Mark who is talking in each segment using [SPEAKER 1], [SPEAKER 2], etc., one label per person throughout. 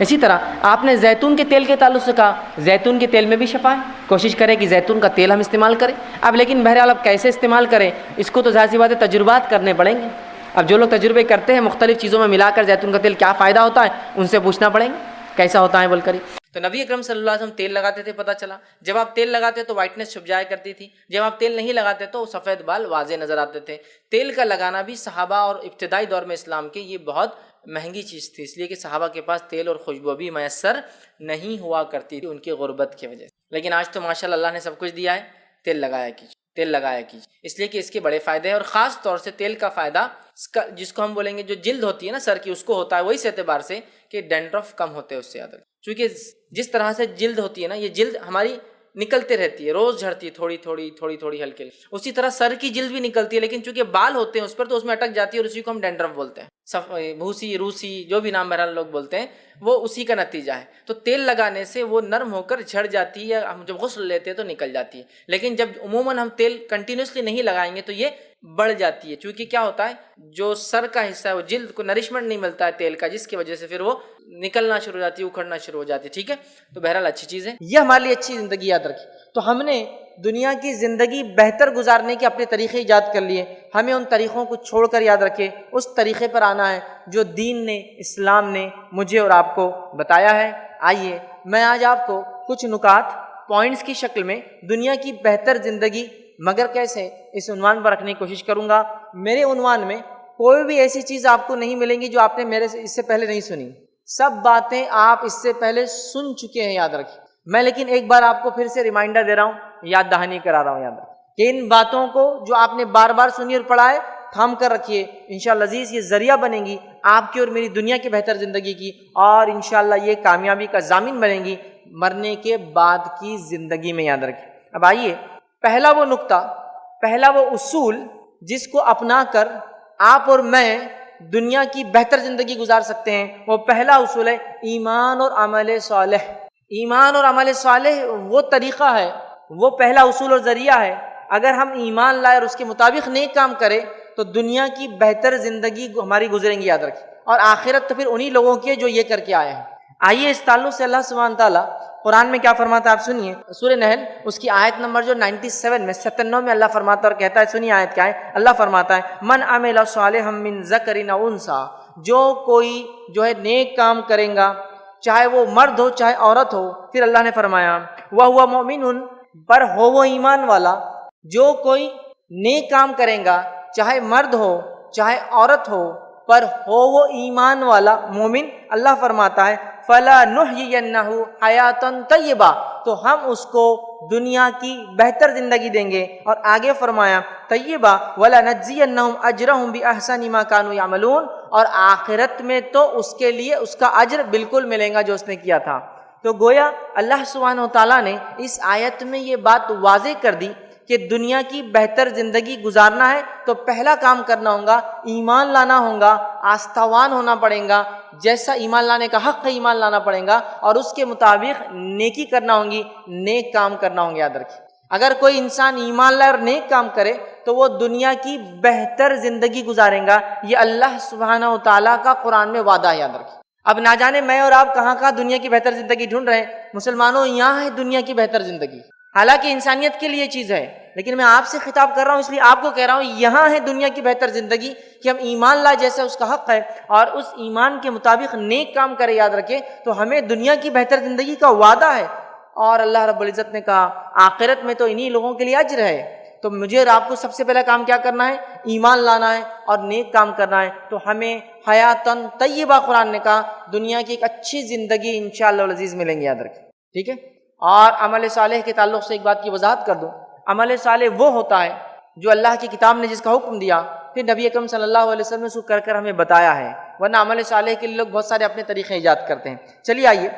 [SPEAKER 1] اسی طرح آپ نے زیتون کے تیل کے تعلق سے کہا، زیتون کے تیل میں بھی شفا ہے، کوشش کریں کہ زیتون کا تیل ہم استعمال کریں۔ اب لیکن بہرحال اب کیسے استعمال کریں، اس کو تو ظاہر سی بات ہے تجربات کرنے پڑیں گے۔ اب جو لوگ تجربے کرتے ہیں مختلف چیزوں میں ملا کر زیتون کا تیل کیا فائدہ ہوتا ہے، ان سے پوچھنا پڑیں گے کیسا ہوتا ہے بول کر۔ تو نبی اکرم صلی اللہ علیہ وسلم تیل لگاتے تھے، پتہ چلا جب آپ تیل لگاتے تو وائٹنس چھپ جایا کرتی تھی، جب آپ تیل نہیں لگاتے تو سفید بال واضح نظر آتے تھے۔ تیل کا لگانا بھی صحابہ اور ابتدائی دور میں اسلام کے یہ بہت مہنگی چیز تھی، اس لیے کہ صحابہ کے پاس تیل اور خوشبو بھی میسر نہیں ہوا کرتی تھی ان کی غربت کی وجہ سے۔ لیکن آج تو ماشاءاللہ اللہ نے سب کچھ دیا ہے، تیل لگایا کیجیے، تیل لگایا کیجیے، اس لیے کہ اس کے بڑے فائدے ہیں۔ اور خاص طور سے تیل کا فائدہ جس کو ہم بولیں گے جو جلد ہوتی ہے نا سر کی، اس کو ہوتا ہے وہی سے اعتبار سے کہ ڈینڈرف کم ہوتے ہیں اس سے زیادہ، چونکہ جس طرح سے جلد ہوتی ہے نا، یہ جلد ہماری نکلتے رہتی ہے، روز جھڑتی ہے، تھوڑی تھوڑی ہلکے، اسی طرح سر کی جلد بھی نکلتی ہے، لیکن چونکہ بال ہوتے ہیں اس پر تو اس میں اٹک جاتی ہے اور اسی کو ہم ڈینڈرف بولتے ہیں، بھوسی، روسی، جو بھی نام بہرحال لوگ بولتے ہیں، وہ اسی کا نتیجہ ہے۔ تو تیل لگانے سے وہ نرم ہو کر جھڑ جاتی ہے، ہم جب غسل لیتے ہیں تو نکل جاتی ہے، لیکن جب عموماً ہم تیل کنٹینیوسلی نہیں لگائیں گے تو یہ بڑھ جاتی ہے، چونکہ کیا ہوتا ہے جو سر کا حصہ ہے وہ جلد کو نرشمنٹ نہیں ملتا ہے تیل کا، جس کی وجہ سے پھر وہ نکلنا شروع ہو جاتی ہے، اکھڑنا شروع ہو جاتی ہے۔ ٹھیک ہے، تو بہرحال اچھی چیز ہے، یہ ہمارے لیے اچھی زندگی یاد رکھی۔ تو ہم نے دنیا کی زندگی بہتر گزارنے کے اپنے طریقے ایجاد کر لیے، ہمیں ان طریقوں کو چھوڑ کر یاد رکھے اس طریقے پر آنا ہے جو دین نے، اسلام نے مجھے اور آپ کو بتایا ہے۔ آئیے میں آج آپ کو کچھ نکات پوائنٹس کی شکل میں دنیا کی بہتر زندگی مگر کیسے، اس عنوان پر رکھنے کی کوشش کروں گا۔ میرے عنوان میں کوئی بھی ایسی چیز آپ کو نہیں ملیں گی جو آپ نے میرے سے اس سے پہلے نہیں سنی، سب باتیں آپ اس سے پہلے سن چکے ہیں، یاد رکھیں۔ میں لیکن ایک بار آپ کو پھر سے ریمائنڈر دے رہا ہوں، یاد دہانی کرا رہا ہوں، یاد رکھیں کہ ان باتوں کو جو آپ نے بار بار سنی اور پڑھا ہے تھام کر رکھیے، انشاءاللہ عزیز یہ ذریعہ بنیں گی آپ کی اور میری دنیا کی بہتر زندگی کی، اور انشاءاللہ یہ کامیابی کا ضامن بنیں گی مرنے کے بعد کی زندگی میں، یاد رکھیں۔ اب آئیے پہلا وہ نقطہ، پہلا وہ اصول جس کو اپنا کر آپ اور میں دنیا کی بہتر زندگی گزار سکتے ہیں، وہ پہلا اصول ہے ایمان اور عمل صالح۔ ایمان اور عمل صالح وہ طریقہ ہے، وہ پہلا اصول اور ذریعہ ہے۔ اگر ہم ایمان لائے اور اس کے مطابق نیک کام کریں تو دنیا کی بہتر زندگی ہماری گزریں گی، یاد رکھیں، اور آخرت تو پھر انہی لوگوں کی ہے جو یہ کر کے آئے ہیں۔ آئیے اس تعلق سے اللہ سبحانہ تعالیٰ قرآن میں کیا فرماتا ہے آپ سنیے، سورہ نحل اس کی آیت نمبر جو 97 میں 97 میں اللہ فرماتا ہے اور کہتا ہے، سنیے آیت کیا ہے، اللہ فرماتا ہے من عمل صالحا من ذکر او انثی، جو کوئی جو ہے نیک کام کرے گا چاہے وہ مرد ہو چاہے عورت ہو، پھر اللہ نے فرمایا وَهُوَ مُؤْمِنٌ، پر ہو وہ ایمان والا، جو کوئی نیک کام کرے گا چاہے مرد ہو چاہے عورت ہو پر ہو وہ ایمان والا مومن، اللہ فرماتا ہے فَلَنُحْيِيَنَّهُ حَيَاةً طَيِّبَةً، تو ہم اس کو دنیا کی بہتر زندگی دیں گے، اور آگے فرمایا طیبہ وَلَنَجْزِيَنَّهُمْ أَجْرَهُمْ بِأَحْسَنِ مَا كَانُوا يَعْمَلُونَ، اور آخرت میں تو اس کے لیے اس کا اجر بالکل ملے گا جو اس نے کیا تھا۔ تو گویا اللہ سبحانہ وتعالیٰ نے اس آیت میں یہ بات واضح کر دی کہ دنیا کی بہتر زندگی گزارنا ہے تو پہلا کام کرنا ہوگا ایمان لانا ہوگا، آستھاوان ہونا پڑے گا، جیسا ایمان لانے کا حق ہے ایمان لانا پڑے گا، اور اس کے مطابق نیکی کرنا ہوگی، نیک کام کرنا ہوں گے، یاد رکھیں۔ اگر کوئی انسان ایمان لائے اور نیک کام کرے تو وہ دنیا کی بہتر زندگی گزارے گا، یہ اللہ سبحانہ وتعالیٰ کا قرآن میں وعدہ ہے، یاد رکھیں۔ اب نہ جانے میں اور آپ کہاں کہاں دنیا کی بہتر زندگی ڈھونڈ رہے ہیں، مسلمانوں یہاں ہے دنیا کی بہتر زندگی، حالانکہ انسانیت کے لیے چیز ہے، لیکن میں آپ سے خطاب کر رہا ہوں اس لیے آپ کو کہہ رہا ہوں یہاں ہے دنیا کی بہتر زندگی کہ ہم ایمان لائے جیسا اس کا حق ہے اور اس ایمان کے مطابق نیک کام کرے، یاد رکھیں، تو ہمیں دنیا کی بہتر زندگی کا وعدہ ہے، اور اللہ رب العزت نے کہا آخرت میں تو انہی لوگوں کے لیے اجر ہے۔ تو مجھے اور آپ کو سب سے پہلا کام کیا کرنا ہے، ایمان لانا ہے اور نیک کام کرنا ہے، تو ہمیں حیاتاً طیبہ قرآن نے کہا دنیا کی ایک اچھی زندگی انشاءاللہ العزیز ملیں گے، یاد رکھیں، ٹھیک ہے۔ اور عمل صالح کے تعلق سے ایک بات کی وضاحت کر دوں، عمل صالح وہ ہوتا ہے جو اللہ کی کتاب نے جس کا حکم دیا پھر نبی اکرم صلی اللہ علیہ وسلم نے اس کو کر ہمیں بتایا ہے، ورنہ عمل صالح کے لیے لوگ بہت سارے اپنے طریقے ایجاد کرتے ہیں۔ چلیے آئیے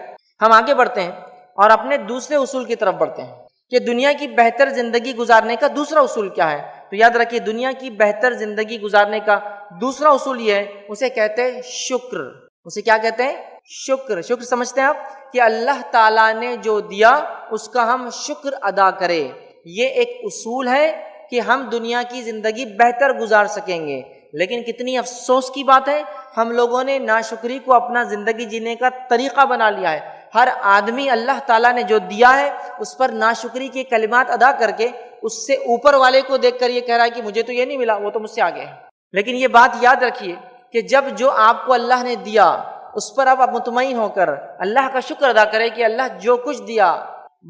[SPEAKER 1] ہم آگے بڑھتے ہیں اور اپنے دوسرے اصول کی طرف بڑھتے ہیں کہ دنیا کی بہتر زندگی گزارنے کا دوسرا اصول کیا ہے۔ تو یاد رکھیے دنیا کی بہتر زندگی گزارنے کا دوسرا اصول یہ ہے، اسے کہتے ہیں شکر۔ اسے کیا کہتے ہیں؟ شکر۔ شکر سمجھتے ہیں آپ کہ اللہ تعالیٰ نے جو دیا اس کا ہم شکر ادا کریں، یہ ایک اصول ہے کہ ہم دنیا کی زندگی بہتر گزار سکیں گے۔ لیکن کتنی افسوس کی بات ہے ہم لوگوں نے ناشکری کو اپنا زندگی جینے کا طریقہ بنا لیا ہے. ہر آدمی اللہ تعالیٰ نے جو دیا ہے اس پر ناشکری کے کلمات ادا کر کے اس سے اوپر والے کو دیکھ کر یہ کہہ رہا ہے کہ مجھے تو یہ نہیں ملا، وہ تو مجھ سے آگے ہے. لیکن یہ بات یاد رکھیے کہ جب جو آپ کو اللہ نے دیا اس پر آپ مطمئن ہو کر اللہ کا شکر ادا کریں کہ اللہ جو کچھ دیا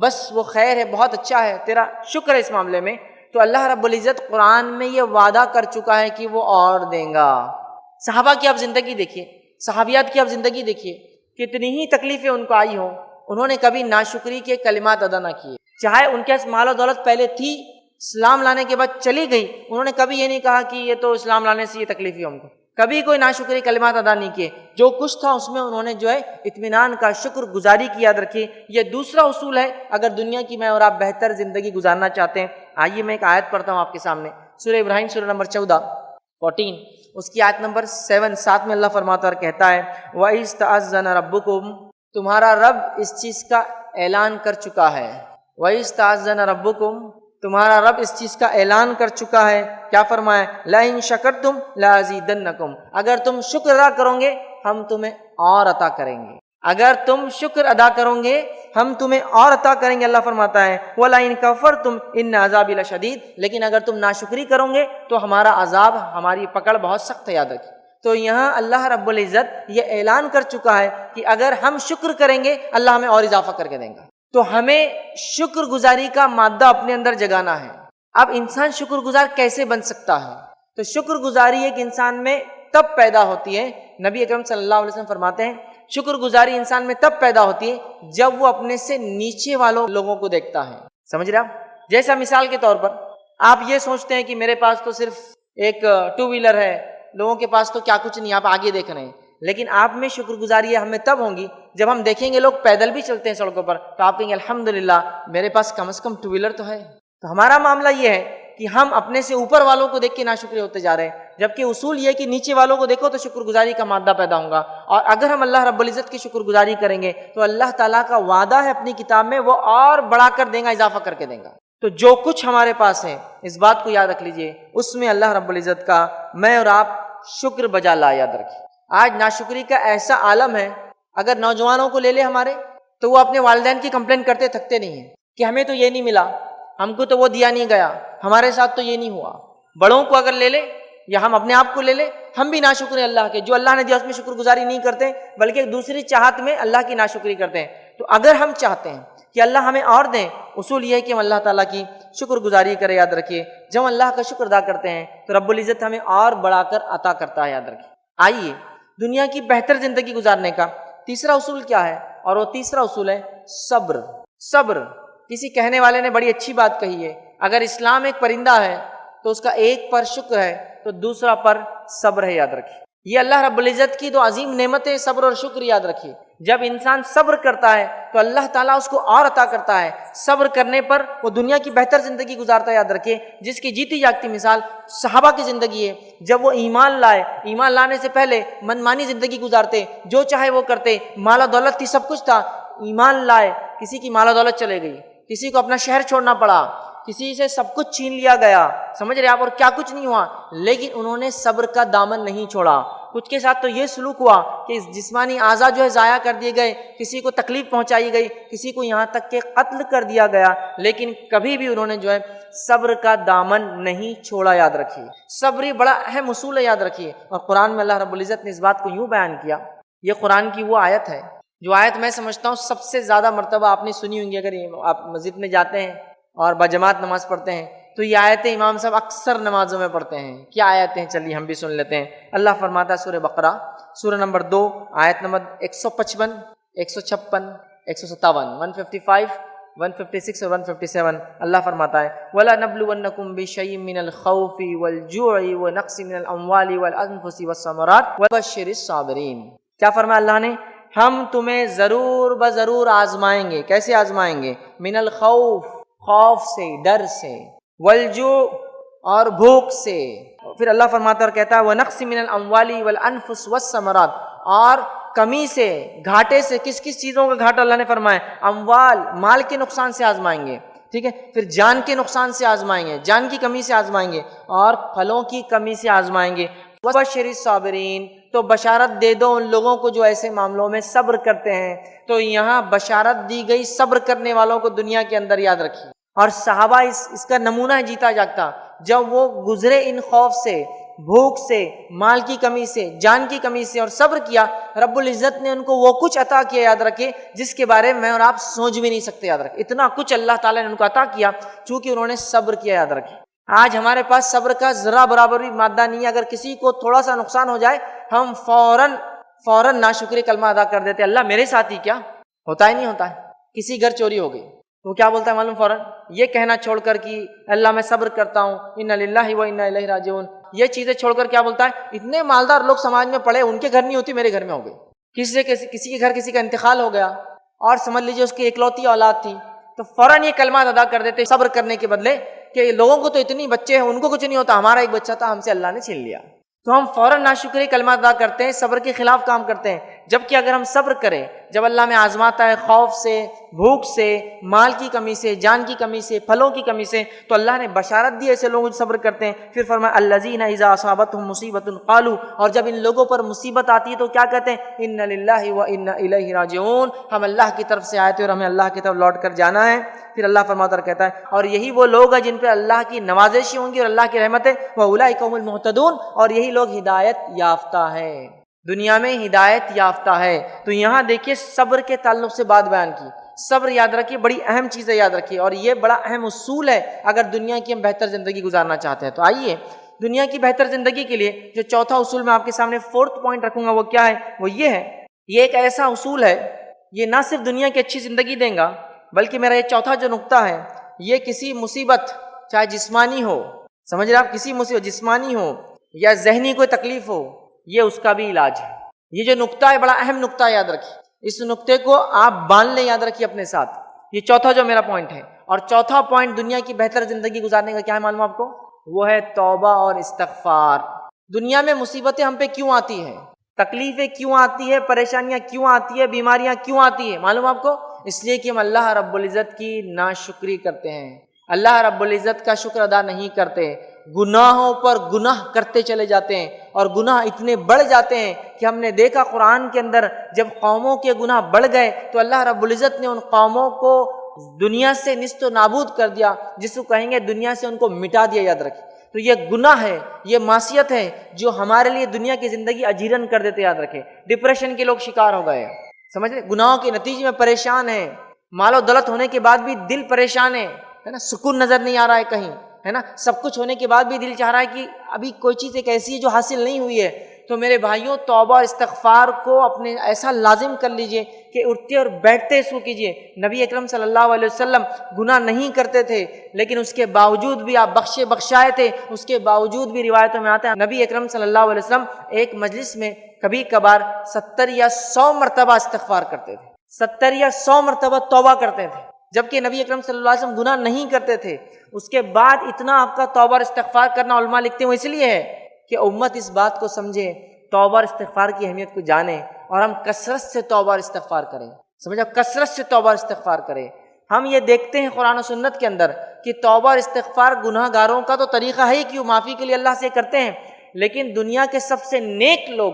[SPEAKER 1] بس وہ خیر ہے، بہت اچھا ہے، تیرا شکر ہے اس معاملے میں، تو اللہ رب العزت قرآن میں یہ وعدہ کر چکا ہے کہ وہ اور دیں گا. صحابہ کی آپ زندگی دیکھیے، صحابیات کی آپ زندگی دیکھیے، کتنی ہی تکلیفیں ان کو آئی ہوں، انہوں نے کبھی ناشکری کے کلمات ادا نہ کیے. چاہے ان کے پاس مال و دولت پہلے تھی، اسلام لانے کے بعد چلی گئی، انہوں نے کبھی یہ نہیں کہا کہ یہ تو اسلام لانے سے یہ تکلیف ہے ہم کو، کبھی کوئی ناشکری کلمات ادا نہیں کیے. جو کچھ تھا اس میں انہوں نے جو ہے اطمینان کا شکر گزاری کی یاد رکھی. یہ دوسرا اصول ہے اگر دنیا کی میں اور آپ بہتر زندگی گزارنا چاہتے ہیں. آئیے میں ایک آیت پڑھتا ہوں آپ کے سامنے، سورہ ابراہیم سورہ نمبر 14 اس کی آیت نمبر 7 میں اللہ فرماتا اور کہتا ہے وَإِذْ تَأَذَّنَ رَبُّكُمْ، تمہارا رب اس چیز کا اعلان کر چکا ہے. وَإِذْ تَأَذَّنَ رَبُّكُمْ، تمہارا رب اس چیز کا اعلان کر چکا ہے. کیا فرمایا؟ لَإِن شَكَرْتُمْ لَأَزِيدَنَّكُمْ، اگر تم شکر ادا کرو گے ہم تمہیں اور عطا کریں گے. اگر تم شکر ادا کرو گے ہم تمہیں اور عطا کریں گے. اللہ فرماتا ہے وَلَئِن كَفَرْتُمْ إِنَّ عَذَابِي لَشَدِيدٌ، لیکن اگر تم ناشکری کرو گے تو ہمارا عذاب، ہماری پکڑ بہت سخت ہے، یاد رکھیں. تو یہاں اللہ رب العزت یہ اعلان کر چکا ہے کہ اگر ہم شکر کریں گے اللہ ہمیں اور اضافہ کر کے دیں گا. تو ہمیں شکر گزاری کا مادہ اپنے اندر جگانا ہے. اب انسان شکر گزار کیسے بن سکتا ہے؟ تو شکر گزاری ایک انسان میں تب پیدا ہوتی ہے، نبی اکرم صلی اللہ علیہ وسلم فرماتے ہیں شکر گزاری انسان میں تب پیدا ہوتی ہے جب وہ اپنے سے نیچے والوں لوگوں کو دیکھتا ہے. سمجھ رہے آپ؟ جیسا مثال کے طور پر آپ یہ سوچتے ہیں کہ میرے پاس تو صرف ایک 2 ویلر ہے، لوگوں کے پاس تو کیا کچھ نہیں، آپ آگے دیکھ رہے ہیں. لیکن آپ میں شکر گزاری ہمیں تب ہوں گی جب ہم دیکھیں گے لوگ پیدل بھی چلتے ہیں سڑکوں پر تو آپ کہیں گے الحمدللہ میرے پاس کم از کم 2 ویلر تو ہے. تو ہمارا معاملہ یہ ہے کہ ہم اپنے سے اوپر والوں کو دیکھ کے ناشکرے ہوتے جا رہے ہیں، جبکہ اصول یہ ہے کہ نیچے والوں کو دیکھو تو شکر گزاری کا مادہ پیدا ہوگا. اور اگر ہم اللہ رب العزت کی شکر گزاری کریں گے تو اللہ تعالیٰ کا وعدہ ہے اپنی کتاب میں وہ اور بڑھا کر دیں گا، اضافہ کر کے دیں گا. تو جو کچھ ہمارے پاس ہے اس بات کو یاد رکھ لیجئے، اس میں اللہ رب العزت کا میں اور آپ شکر بجا لا. یاد رکھیں آج ناشکری کا ایسا عالم ہے، اگر نوجوانوں کو لے لے ہمارے تو وہ اپنے والدین کی کمپلین کرتے تھکتے نہیں ہیں کہ ہمیں تو یہ نہیں ملا، ہم کو تو وہ دیا نہیں گیا، ہمارے ساتھ تو یہ نہیں ہوا. بڑوں کو اگر لے لے یا ہم اپنے آپ کو لے لے، ہم بھی ناشکر ہیں اللہ کے. جو اللہ نے دیا اس میں شکر گزاری نہیں کرتے بلکہ دوسری چاہت میں اللہ کی ناشکری کرتے ہیں. تو اگر ہم چاہتے ہیں کہ اللہ ہمیں اور دیں، اصول یہ ہے کہ ہم اللہ تعالیٰ کی شکر گزاری کریں. یاد رکھیے جب ہم اللہ کا شکر ادا کرتے ہیں تو رب العزت ہمیں اور بڑھا کر عطا کرتا ہے. یاد رکھیے. آئیے دنیا کی بہتر زندگی گزارنے کا تیسرا اصول کیا ہے؟ اور وہ تیسرا اصول ہے صبر. صبر. کسی کہنے والے نے بڑی اچھی بات کہی ہے، اگر اسلام ایک پرندہ ہے تو اس کا ایک پر شکر ہے تو دوسرا پر صبر ہے. یاد رکھیے یہ اللہ رب العزت کی دو عظیم نعمتیں صبر اور شکر. یاد رکھیے جب انسان صبر کرتا ہے تو اللہ تعالیٰ اس کو اور عطا کرتا ہے. صبر کرنے پر وہ دنیا کی بہتر زندگی گزارتا ہے. یاد رکھیے جس کی جیتی جاگتی مثال صحابہ کی زندگی ہے. جب وہ ایمان لائے، ایمان لانے سے پہلے منمانی زندگی گزارتے، جو چاہے وہ کرتے، مال و دولت تھی، سب کچھ تھا. ایمان لائے، کسی کی مال و دولت چلے گئی، کسی کو اپنا شہر چھوڑنا پڑا، کسی سے سب کچھ چھین لیا گیا، سمجھ رہے آپ، اور کیا کچھ نہیں ہوا، لیکن انہوں نے صبر کا دامن نہیں چھوڑا. کچھ کے ساتھ تو یہ سلوک ہوا کہ جسمانی اعضاء جو ہے ضائع کر دیے گئے، کسی کو تکلیف پہنچائی گئی، کسی کو یہاں تک کہ قتل کر دیا گیا، لیکن کبھی بھی انہوں نے جو ہے صبر کا دامن نہیں چھوڑا. یاد رکھیے صبر یہ بڑا اہم اصول ہے. یاد رکھیے اور قرآن میں اللہ رب العزت نے اس بات کو یوں بیان کیا. یہ قرآن کی وہ آیت ہے جو آیت میں سمجھتا ہوں سب سے زیادہ مرتبہ آپ نے سنی ہوں گی. اگر آپ مسجد میں جاتے ہیں اور بجماعت نماز پڑھتے ہیں تو یہ آیتیں امام صاحب اکثر نمازوں میں پڑھتے ہیں. کیا آیتیں؟ چلیے ہم بھی سن لیتے ہیں. اللہ فرماتا ہے سورہ بقرہ سورہ نمبر 2 آیت نمبر 155 156 157 155 156 اور 157. اللہ فرماتا ہے وَلَنَبْلُوَنَّكُمْ بِشَيْءٍ مِّنَ الْخَوْفِ وَالْجُوعِ وَنَقْصٍ مِّنَ الْأَمْوَالِ وَالْأَنفُسِ وَالثَّمَرَاتِ وَبَشِّرِ الصَّابِرِينَ. کیا فرمایا اللہ نے؟ ہم تمہیں ضرور آزمائیں گے. کیسے آزمائیں گے؟ من الخوف، خوف سے، ڈر سے، والجوع اور بھوک سے. پھر اللہ فرماتا اور کہتا ہے وَنَقْصٍ مِّنَ الْأَمْوَالِ وَالْأَنفُسِ وَالثَّمَرَاتِ، اور کمی سے، گھاٹے سے. کس کس چیزوں کا گھاٹا اللہ نے فرمایا؟ اموال، مال کے نقصان سے آزمائیں گے. ٹھیک ہے. پھر جان کے نقصان سے آزمائیں گے، جان کی کمی سے آزمائیں گے، اور پھلوں کی کمی سے آزمائیں گے. وَبَشِّرِ الصَّابِرِينَ، تو بشارت دے دو ان لوگوں کو جو ایسے معاملوں میں صبر کرتے ہیں۔ تو یہاں بشارت دی گئی صبر کرنے والوں کو دنیا کے اندر، یاد رکھیے۔ اور صحابہ اس کا نمونہ ہے جیتا جاگتا، جب وہ گزرے ان خوف سے، بھوک سے، مال کی کمی سے، جان کی کمی سے، اور صبر کیا، رب العزت نے ان کو وہ کچھ عطا کیا، یاد رکھے، جس کے بارے میں میں اور آپ سوچ بھی نہیں سکتے، یاد رکھے۔ اتنا کچھ اللہ تعالیٰ نے ان کو عطا کیا چونکہ انہوں نے صبر کیا، یاد رکھے۔ آج ہمارے پاس صبر کا ذرا برابر بھی مادہ نہیں ہے۔ اگر کسی کو تھوڑا سا نقصان ہو جائے، ہم فوراً ناشکری کلمہ ادا کر دیتے، اللہ میرے ساتھ ہی کیا ہوتا ہی نہیں ہوتا ہے۔ کسی گھر چوری ہو گئی تو کیا بولتا ہے معلوم؟ فوراً یہ کہنا چھوڑ کر کہ اللہ میں صبر کرتا ہوں، انا للہ و انا الیہ راجعون، یہ چیزیں چھوڑ کر کیا بولتا ہے؟ اتنے مالدار لوگ سماج میں پڑے، ان کے گھر نہیں ہوتی، میرے گھر میں ہو گئی۔ کسی کے گھر کسی کا انتقال ہو گیا اور سمجھ لیجیے اس کی اکلوتی اولاد تھی، تو فوراً یہ کلمہ ادا کر دیتے صبر کرنے کے بدلے کہ لوگوں کو تو اتنی بچے ہیں، ان کو کچھ نہیں ہوتا، ہمارا ایک بچہ تھا، ہم سے اللہ نے چھین لیا۔ تو ہم فوراً ناشکری کلمہ ادا کرتے ہیں، صبر کے خلاف کام کرتے ہیں۔ جبکہ اگر ہم صبر کریں، جب اللہ میں آزماتا ہے خوف سے، بھوک سے، مال کی کمی سے، جان کی کمی سے، پھلوں کی کمی سے، تو اللہ نے بشارت دی ایسے لوگ جو صبر کرتے ہیں۔ پھر فرمایا الذین اذا اصابتهم مصیبۃ قالوا، اور جب ان لوگوں پر مصیبت آتی ہے تو کیا کہتے ہیں؟ انا للہ و انا الیہ راجعون، ہم اللہ کی طرف سے آئے تھے اور ہمیں اللہ کی طرف لوٹ کر جانا ہے۔ پھر اللہ فرماتا ہے، کہتا ہے، اور یہی وہ لوگ ہیں جن پہ اللہ کی نوازشیں ہوں گی اور اللہ کی رحمتیں، وَأُولَٰئِکَ هُمُ الْمُهْتَدُونَ، اور یہی لوگ ہدایت یافتہ ہیں، دنیا میں ہدایت یافتہ ہے۔ تو یہاں دیکھیے صبر کے تعلق سے بات بیان کی۔ صبر یاد رکھیے بڑی اہم چیز ہے، یاد رکھیے، اور یہ بڑا اہم اصول ہے اگر دنیا کی ہم بہتر زندگی گزارنا چاہتے ہیں۔ تو آئیے دنیا کی بہتر زندگی کے لیے جو چوتھا اصول میں آپ کے سامنے فورتھ پوائنٹ رکھوں گا، وہ کیا ہے؟ وہ یہ ہے، یہ ایک ایسا اصول ہے، یہ نہ صرف دنیا کی اچھی زندگی دیں گا، بلکہ میرا یہ چوتھا جو نقطہ ہے، یہ کسی مصیبت، چاہے جسمانی ہو، سمجھ رہے آپ، کسی مصیبت جسمانی ہو یا ذہنی کوئی تکلیف ہو، یہ اس کا بھی علاج ہے۔ یہ جو نقطہ ہے بڑا اہم نقطہ ہے، یاد رکھیے، اس نقطے کو آپ باندھ لیں، یاد رکھیے اپنے ساتھ۔ یہ چوتھا جو میرا پوائنٹ ہے، اور چوتھا پوائنٹ دنیا کی بہتر زندگی گزارنے کا کیا ہے معلوم آپ کو؟ وہ ہے توبہ اور استغفار۔ دنیا میں مصیبتیں ہم پہ کیوں آتی ہیں، تکلیفیں کیوں آتی ہے، پریشانیاں کیوں آتی ہے، بیماریاں کیوں آتی ہے معلوم آپ کو؟ اس لیے کہ ہم اللہ رب العزت کی ناشکری کرتے ہیں، اللہ رب العزت کا شکر ادا نہیں کرتے، گناہوں پر گناہ کرتے چلے جاتے ہیں، اور گناہ اتنے بڑھ جاتے ہیں کہ ہم نے دیکھا قرآن کے اندر جب قوموں کے گناہ بڑھ گئے تو اللہ رب العزت نے ان قوموں کو دنیا سے نیست و نابود کر دیا، جس کو کہیں گے دنیا سے ان کو مٹا دیا، یاد رکھیں۔ تو یہ گناہ ہے، یہ معصیت ہے جو ہمارے لیے دنیا کی زندگی اجیرن کر دیتے، یاد رکھیں۔ ڈپریشن کے لوگ شکار ہو گئے، سمجھ رہے، گناہوں کے نتیجے میں پریشان ہیں، مال و دولت ہونے کے بعد بھی دل پریشان ہے نا، سکون نظر نہیں آ رہا ہے کہیں، ہے نا، سب کچھ ہونے کے بعد بھی دل چاہ رہا ہے کہ ابھی کوئی چیز ایک ایسی ہے جو حاصل نہیں ہوئی ہے۔ تو میرے بھائیوں، توبہ استغفار کو اپنے ایسا لازم کر لیجئے کہ اٹھتے اور بیٹھتے اس کو کیجئے۔ نبی اکرم صلی اللہ علیہ وسلم گناہ نہیں کرتے تھے، لیکن اس کے باوجود بھی آپ بخشائے تھے، اس کے باوجود بھی روایتوں میں آتا ہے نبی اکرم صلی اللہ علیہ وسلم ایک مجلس میں کبھی کبھار 70 یا 100 مرتبہ استغفار کرتے تھے، 70 یا 100 مرتبہ توبہ کرتے تھے، جبکہ نبی اکرم صلی اللہ علیہ وسلم گناہ نہیں کرتے تھے۔ اس کے بعد اتنا آپ کا توبہ اور استغفار کرنا، علماء لکھتے ہیں، وہ اس لیے ہے کہ امت اس بات کو سمجھے، توبہ اور استغفار کی اہمیت کو جانے، اور ہم کثرت سے توبہ اور استغفار کریں، سمجھا، کثرت سے توبہ اور استغفار کریں۔ ہم یہ دیکھتے ہیں قرآن و سنت کے اندر کہ توبہ اور استغفار گناہ گاروں کا تو طریقہ ہے کہ وہ معافی کے لیے اللہ سے کرتے ہیں، لیکن دنیا کے سب سے نیک لوگ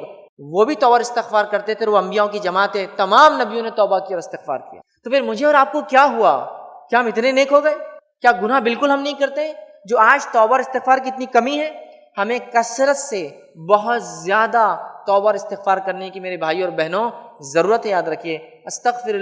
[SPEAKER 1] وہ بھی توبہ اور استغفار کرتے تھے، وہ انبیاء کی جماعت ہے، تمام نبیوں نے توبہ کی اور استغفار کیا۔ تو پھر مجھے اور آپ کو کیا ہوا؟ کیا ہم اتنے نیک ہو گئے؟ کیا گناہ بالکل ہم نہیں کرتے؟ جو آج توبہ اور استغفار کی اتنی کمی ہے، ہمیں کثرت سے بہت زیادہ توبہ اور استغفار کرنے کی میرے بھائی اور بہنوں ضرورت ہے۔ یاد رکھیے، استغفر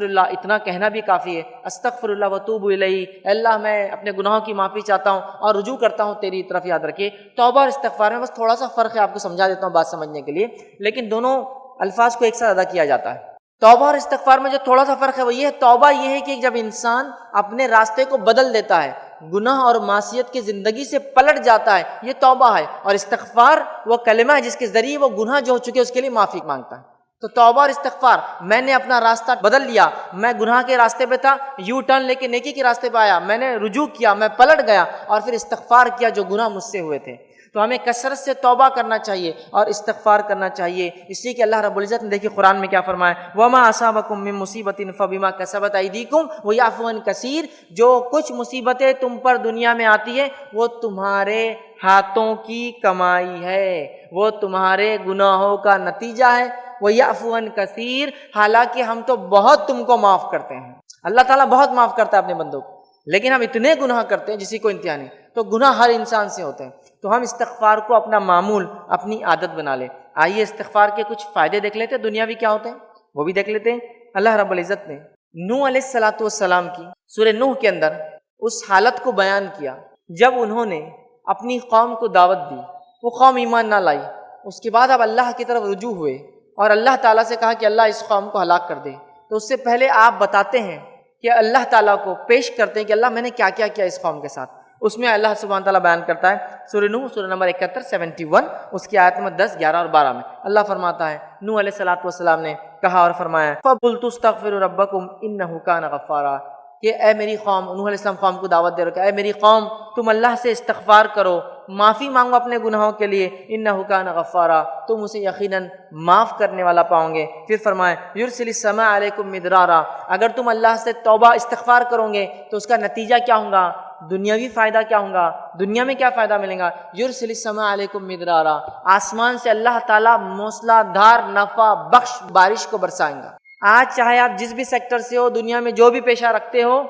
[SPEAKER 1] اللہ اتنا کہنا بھی کافی ہے، استغفر اللہ واتوب الیہ، اللہ میں اپنے گناہوں کی معافی چاہتا ہوں اور رجوع کرتا ہوں تیری طرف۔ یاد رکھیے، توبہ اور استغفار میں بس تھوڑا سا فرق ہے، آپ کو سمجھا دیتا ہوں بات سمجھنے کے لیے، لیکن دونوں الفاظ کو ایک ساتھ ادا کیا جاتا ہے۔ توبہ اور استغفار میں جو تھوڑا سا فرق ہے وہ یہ ہے، توبہ یہ ہے کہ جب انسان اپنے راستے کو بدل دیتا ہے، گناہ اور معصیت کی زندگی سے پلٹ جاتا ہے، یہ توبہ ہے، اور استغفار وہ کلمہ ہے جس کے ذریعے وہ گناہ جو ہو چکے اس کے لیے معافی مانگتا ہے۔ تو توبہ اور استغفار، میں نے اپنا راستہ بدل لیا، میں گناہ کے راستے پہ تھا، یو ٹرن لے کے نیکی کے راستے پہ آیا، میں نے رجوع کیا، میں پلٹ گیا اور پھر استغفار کیا جو گناہ مجھ سے ہوئے تھے۔ تو ہمیں کثرت سے توبہ کرنا چاہیے اور استغفار کرنا چاہیے، اس لیے کہ اللہ رب العزت نے دیکھیے قرآن میں کیا فرمایا، وَمَا أَصَابَكُم مِّن مُّصِيبَةٍ فَبِمَا كَسَبَتْ أَيْدِيكُمْ وَيَعْفُو عَن كَثِيرٍ، جو کچھ مصیبتیں تم پر دنیا میں آتی ہے وہ تمہارے ہاتھوں کی کمائی ہے، وہ تمہارے گناہوں کا نتیجہ ہے، وَيَعْفُو عَن كَثِيرٍ، حالانکہ ہم تو بہت تم کو معاف کرتے ہیں۔ اللہ تعالیٰ بہت معاف کرتا ہے اپنے بندوں کو، لیکن ہم اتنے گناہ کرتے ہیں جسی کو انتہا نہیں، تو گناہ ہر انسان سے ہوتے ہیں، تو ہم استغفار کو اپنا معمول، اپنی عادت بنا لیں۔ آئیے استغفار کے کچھ فائدے دیکھ لیتے ہیں، دنیاوی کیا ہوتے ہیں وہ بھی دیکھ لیتے ہیں۔ اللہ رب العزت نے نوح علیہ السلام کی سورہ نوح کے اندر اس حالت کو بیان کیا جب انہوں نے اپنی قوم کو دعوت دی، وہ قوم ایمان نہ لائی، اس کے بعد اب اللہ کی طرف رجوع ہوئے اور اللہ تعالیٰ سے کہا کہ اللہ اس قوم کو ہلاک کر دے، تو اس سے پہلے آپ بتاتے ہیں کہ اللہ تعالیٰ کو پیش کرتے ہیں کہ اللہ میں نے کیا کیا کیا اس قوم کے ساتھ۔ اس میں اللہ سبحانہ تعالیٰ بیان کرتا ہے سورہ نوح سورہ نمبر 71 71، اس کی آیت نمبر 10 11 اور 12 میں اللہ فرماتا ہے نوح علیہ السلام نے کہا اور فرمایا فَقُلْتُ اسْتَغْفِرُوا رَبَّكُمْ إِنَّهُ كَانَ غَفَّارًا، کہ اے میری قوم، نوح علیہ السلام قوم کو دعوت دے رہا ہے، اے میری قوم تم اللہ سے استغفار کرو، معافی مانگو اپنے گناہوں کے لیے، إِنَّهُ كَانَ غَفَّارًا، تم اسے یقیناً معاف کرنے والا پاؤ گے۔ پھر فرمایا يُرْسِلِ السَّمَاءَ عَلَيْكُمْ مِدْرَارًا، اگر تم اللہ سے توبہ استغفار کرو گے تو اس کا نتیجہ کیا ہوگا، دنیاوی فائدہ کیا ہوگا، دنیا میں کیا فائدہ ملے گا، يُرْسِلِ السَّمَاءَ عَلَيْكُمْ مِدْرَارًا، آسمان سے اللہ تعالیٰ موسلا دھار نفع بخش بارش کو برسائیں گا۔ آج چاہے آپ جس بھی سیکٹر سے ہو، دنیا میں جو بھی پیشہ رکھتے ہو،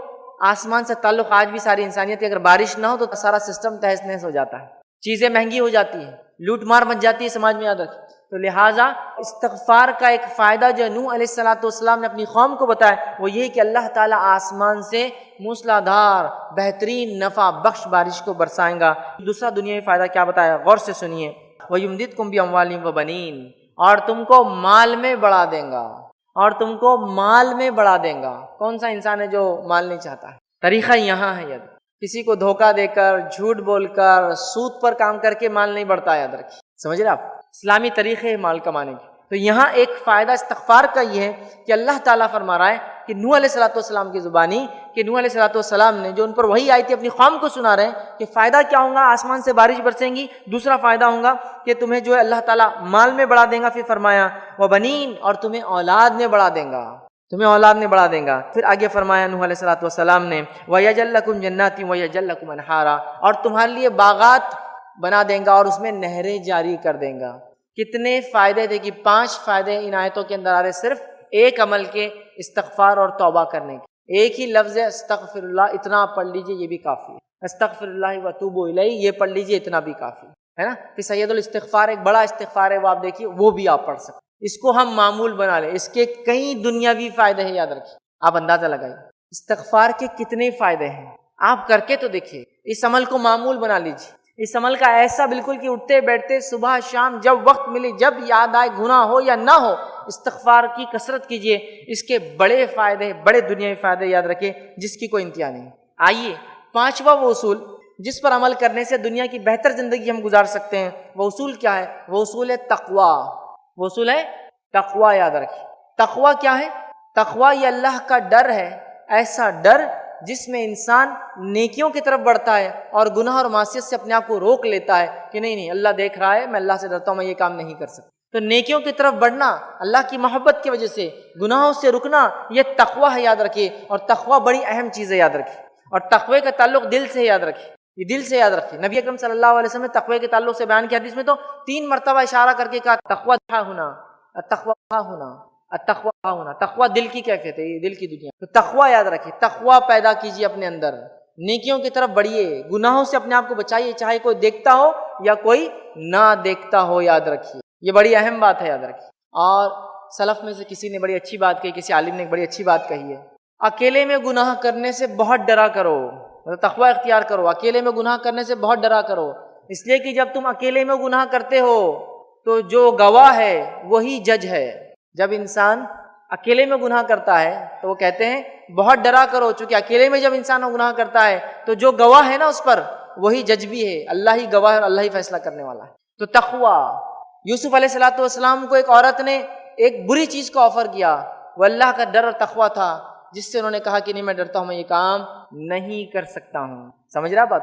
[SPEAKER 1] آسمان سے تعلق آج بھی ساری انسانیت کی، اگر بارش نہ ہو تو سارا سسٹم تہس نہس ہو جاتا ہے، چیزیں مہنگی ہو جاتی ہیں، لوٹ مار مچ جاتی ہے سماج میں، یاد رکھیں۔ تو لہٰذا استغفار کا ایک فائدہ جو نوح علیہ السلام نے اپنی قوم کو بتایا وہ یہ کہ اللہ تعالیٰ آسمان سے موسلادھار بہترین نفع بخش بارش کو برسائیں گا۔ دوسرا دنیاوی فائدہ کیا بتایا، غور سے سنیے، وَيُمْدِدْكُمْ بِأَمْوَالٍ وَبَنِينَ، اور تم کو مال میں بڑھا دیں گا، اور تم کو مال میں بڑھا دیں گا۔ کون سا انسان ہے جو مال نہیں چاہتا ہے؟ طریقہ یہاں ہے، یاد کسی کو دھوکہ دے کر، جھوٹ بول کر، سود پر کام کر کے مال نہیں بڑھتا، یاد رکھیے، سمجھ رہے آپ، اسلامی طریقے ہیں مال کمانے کے۔ تو یہاں ایک فائدہ استغفار کا یہ ہے کہ اللہ تعالیٰ فرما رہا ہے کہ نوح علیہ السلام کی زبانی، کہ نوح علیہ السلام نے جو ان پر وحی آئی تھی اپنی قوم کو سنا رہے ہیں کہ فائدہ کیا ہوگا، آسمان سے بارش برسیں گی، دوسرا فائدہ ہوگا کہ تمہیں جو ہے اللہ تعالیٰ مال میں بڑھا دیں گا، پھر فرمایا وبنین، اور تمہیں اولاد میں بڑھا دیں گا، تمہیں اولاد میں بڑھا دیں گا۔ پھر آگے فرمایا نوح علیہ السلام نے وَيَجْعَلْ لَكُمْ جَنَّاتٍ وَيَجْعَلْ لَكُمْ أَنْهَارًا، اور تمہارے لیے باغات بنا دیں گا اور اس میں نہریں جاری کر دیں گا۔ کتنے فائدے تھے کہ 5 فائدے ان آیتوں کے اندر آ رہے، صرف ایک عمل کے، استغفار اور توبہ کرنے کے۔ ایک ہی لفظ ہے استغفر اللہ، اتنا آپ پڑھ لیجئے یہ بھی کافی ہے، استغفر اللہ واتوب الیہ یہ پڑھ لیجئے اتنا بھی کافی ہے نا۔ پھر سید الاستغفار ایک بڑا استغفار ہے، وہ آپ دیکھیے، وہ بھی آپ پڑھ سکتے، اس کو ہم معمول بنا لیں، اس کے کئی دنیاوی فائدے ہیں، یاد رکھیے، آپ اندازہ لگائیے استغفار کے کتنے فائدے ہیں، آپ کر کے تو دیکھیے، اس عمل کو معمول بنا لیجیے، اس عمل کا ایسا بالکل کہ اٹھتے بیٹھتے صبح شام جب وقت ملے، جب یاد آئے، گناہ ہو یا نہ ہو، استغفار کی کثرت کیجئے، اس کے بڑے فائدے، بڑے دنیاوی فائدے یاد رکھیں جس کی کوئی انتہا نہیں۔ آئیے 5واں وہ اصول جس پر عمل کرنے سے دنیا کی بہتر زندگی ہم گزار سکتے ہیں، وہ اصول کیا ہے؟ وہ اصول ہے تقوی، وہ اصول ہے تقوی، یاد رکھیں۔ تقوی کیا ہے؟ تقوی یہ اللہ کا ڈر ہے، ایسا ڈر جس میں انسان نیکیوں کی طرف بڑھتا ہے اور گناہ اور معصیت سے اپنے آپ کو روک لیتا ہے کہ نہیں اللہ دیکھ رہا ہے، میں اللہ سے ڈرتا ہوں، میں یہ کام نہیں کر سکتا۔ تو نیکیوں کی طرف بڑھنا اللہ کی محبت کی وجہ سے، گناہوں سے رکنا، یہ تقوی ہے، یاد رکھیے۔ اور تقوی بڑی اہم چیز ہے، یاد رکھیے، اور تقوی کا تعلق دل سے، یاد رکھیے، یہ دل سے یاد رکھیے۔ نبی اکرم صلی اللہ علیہ وسلم نے تقوی کے تعلق سے بیان کیا حدیث میں تو 3 مرتبہ اشارہ کر کے کہا تقوی تھا ہونا، التقوی تھا ہونا، التقوی تھا ہونا۔ تقوی دل کی کیفیت ہے، یہ دل کی دنیا۔ تو تقوی یاد رکھیے، تقوی پیدا کیجیے اپنے اندر، نیکیوں کی طرف بڑھیے، گناہوں سے اپنے آپ کو بچائیے، چاہے کوئی دیکھتا ہو یا کوئی نہ دیکھتا ہو، یاد رکھیے، یہ بڑی اہم بات ہے، یاد رکھیے۔ اور سلف میں سے کسی نے بڑی اچھی بات کہی، کسی عالم نے ایک بڑی اچھی بات کہی ہے، اکیلے میں گناہ کرنے سے بہت ڈرا کرو، تقوی اختیار کرو، اکیلے میں گناہ کرنے سے بہت ڈرا کرو، اس لیے کہ جب تم اکیلے میں گناہ کرتے ہو تو جو گواہ ہے وہی جج ہے۔ جب انسان اکیلے میں گناہ کرتا ہے تو وہ کہتے ہیں بہت ڈرا کرو، چونکہ اکیلے میں جب انسان گناہ کرتا ہے تو جو گواہ ہے نا اس پر وہی جج بھی ہے، اللہ ہی گواہ ہے اور اللہ ہی فیصلہ کرنے والا ہے۔ تو تقوی، یوسف علیہ السلام کو ایک عورت نے ایک بری چیز کو آفر کیا، وہ اللہ کا ڈر اور تقوی تھا جس سے انہوں نے کہا کہ نہیں میں ڈرتا ہوں، میں یہ کام نہیں کر سکتا ہوں، سمجھ رہا بات؟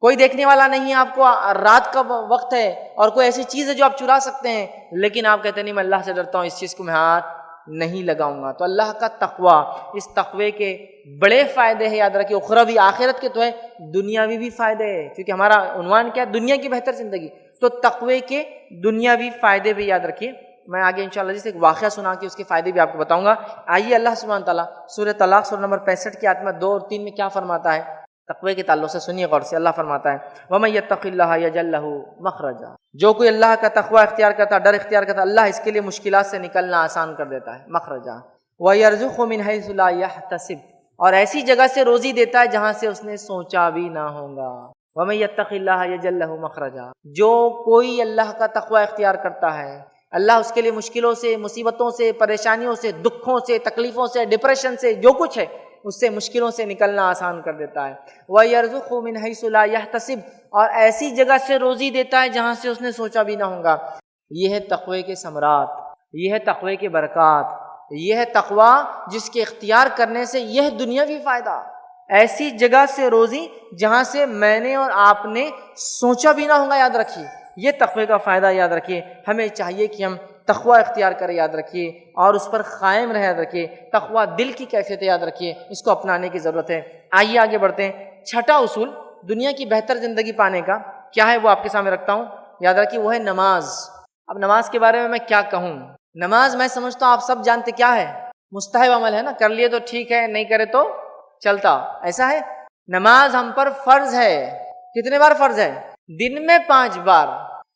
[SPEAKER 1] کوئی دیکھنے والا نہیں ہے، آپ کو رات کا وقت ہے اور کوئی ایسی چیز ہے جو آپ چرا سکتے ہیں، لیکن آپ کہتے ہیں نہیں میں اللہ سے ڈرتا ہوں، اس چیز کو میں ہاتھ نہیں لگاؤں گا۔ تو اللہ کا تقوی، اس تقوی کے بڑے فائدے ہیں، یاد رکھیے، اخروی آخرت کے تو ہے، دنیاوی بھی فائدے ہیں، کیونکہ ہمارا عنوان کیا ہے؟ دنیا کی بہتر زندگی، تو تقوی کے دنیاوی فائدے بھی یاد رکھیے۔ میں آگے انشاءاللہ جیسے ایک واقعہ سنا کے اس کے فائدے بھی آپ کو بتاؤں گا۔ آئیے اللہ سبحانہ تعالیٰ سورہ طلاق سورہ نمبر 65 کی آیت میں 2 اور 3 میں کیا فرماتا ہے تقوی کے تعلق سے، سنیے غور سے۔ اللہ فرماتا ہے وَمَن يَتَّقِ اللَّهَ يَجْعَل لَهُ مَخْرَجًا، جو کوئی اللہ کا تقوی اختیار کرتا، ڈر اختیار کرتا، اللہ اس کے لیے مشکلات سے نکلنا آسان کر دیتا ہے، مخرجا۔ وَيَرْزُقْهُ مِنْ حَيْثُ لَا يَحْتَسِبُ، اور ایسی جگہ سے روزی دیتا ہے جہاں سے اس نے سوچا بھی نہ ہوگا۔ وَمَن يَتَّقِ اللَّهَ يَجْعَل لَهُ مَخْرَجًا، جو کوئی اللہ کا تقوی اختیار کرتا ہے، اللہ اس کے لیے مشکلوں سے، مصیبتوں سے، پریشانیوں سے، دکھوں سے، تکلیفوں سے، ڈپریشن سے، جو کچھ ہے اس سے مشکلوں سے نکلنا آسان کر دیتا ہے۔ وَيَرْزُقْهُ مِنْ حَيْثُ لَا يَحْتَسِبُ، اور ایسی جگہ سے روزی دیتا ہے جہاں سے اس نے سوچا بھی نہ ہوگا۔ یہ ہے تقوی کے ثمرات، یہ ہے تقوی کے برکات، یہ ہے تقوی جس کے اختیار کرنے سے یہ دنیاوی فائدہ، ایسی جگہ سے روزی جہاں سے میں نے اور آپ نے سوچا بھی نہ ہوگا، یاد رکھیے یہ تقوی کا فائدہ، یاد رکھیے۔ ہمیں چاہیے کہ ہم تقوی اختیار کریں، یاد رکھیے، اور اس پر قائم رہے، یاد رکھیے۔ تقوی دل کی کیفیت ہے، یاد رکھیے، اس کو اپنانے کی ضرورت ہے۔ آئیے آگے بڑھتے ہیں۔ چھٹا اصول دنیا کی بہتر زندگی پانے کا کیا ہے وہ آپ کے سامنے رکھتا ہوں، یاد رکھیے، وہ ہے نماز۔ اب نماز کے بارے میں کیا کہوں؟ نماز میں سمجھتا ہوں آپ سب جانتے کیا ہے، مستحب عمل ہے نا، کر لیے تو ٹھیک ہے، نہیں کرے تو چلتا، ایسا ہے۔ نماز ہم پر فرض ہے، کتنے بار فرض ہے؟ دن میں 5 بار۔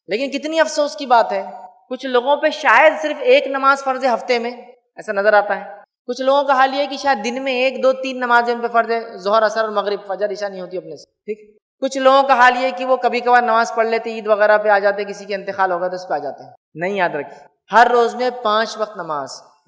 [SPEAKER 1] لیکن کتنی افسوس کی بات ہے، کچھ لوگوں پہ شاید صرف ایک نماز فرض ہے ہفتے میں، ایسا نظر آتا ہے۔ کچھ لوگوں کا حال یہ ہے کہ شاید دن میں 1 2 3 نمازیں ان پہ فرض ہے، ظہر اثر مغرب فجر عشاء نہیں ہوتی اپنے سے، ٹھیک۔ کچھ لوگوں کا حال یہ ہے کہ وہ کبھی کبھار نماز پڑھ لیتے، عید وغیرہ پہ آ جاتے، کسی کے انتقال ہوگا تو اس پہ آ جاتے ہیں۔ نہیں، یاد رکھیے ہر روز میں 5 وقت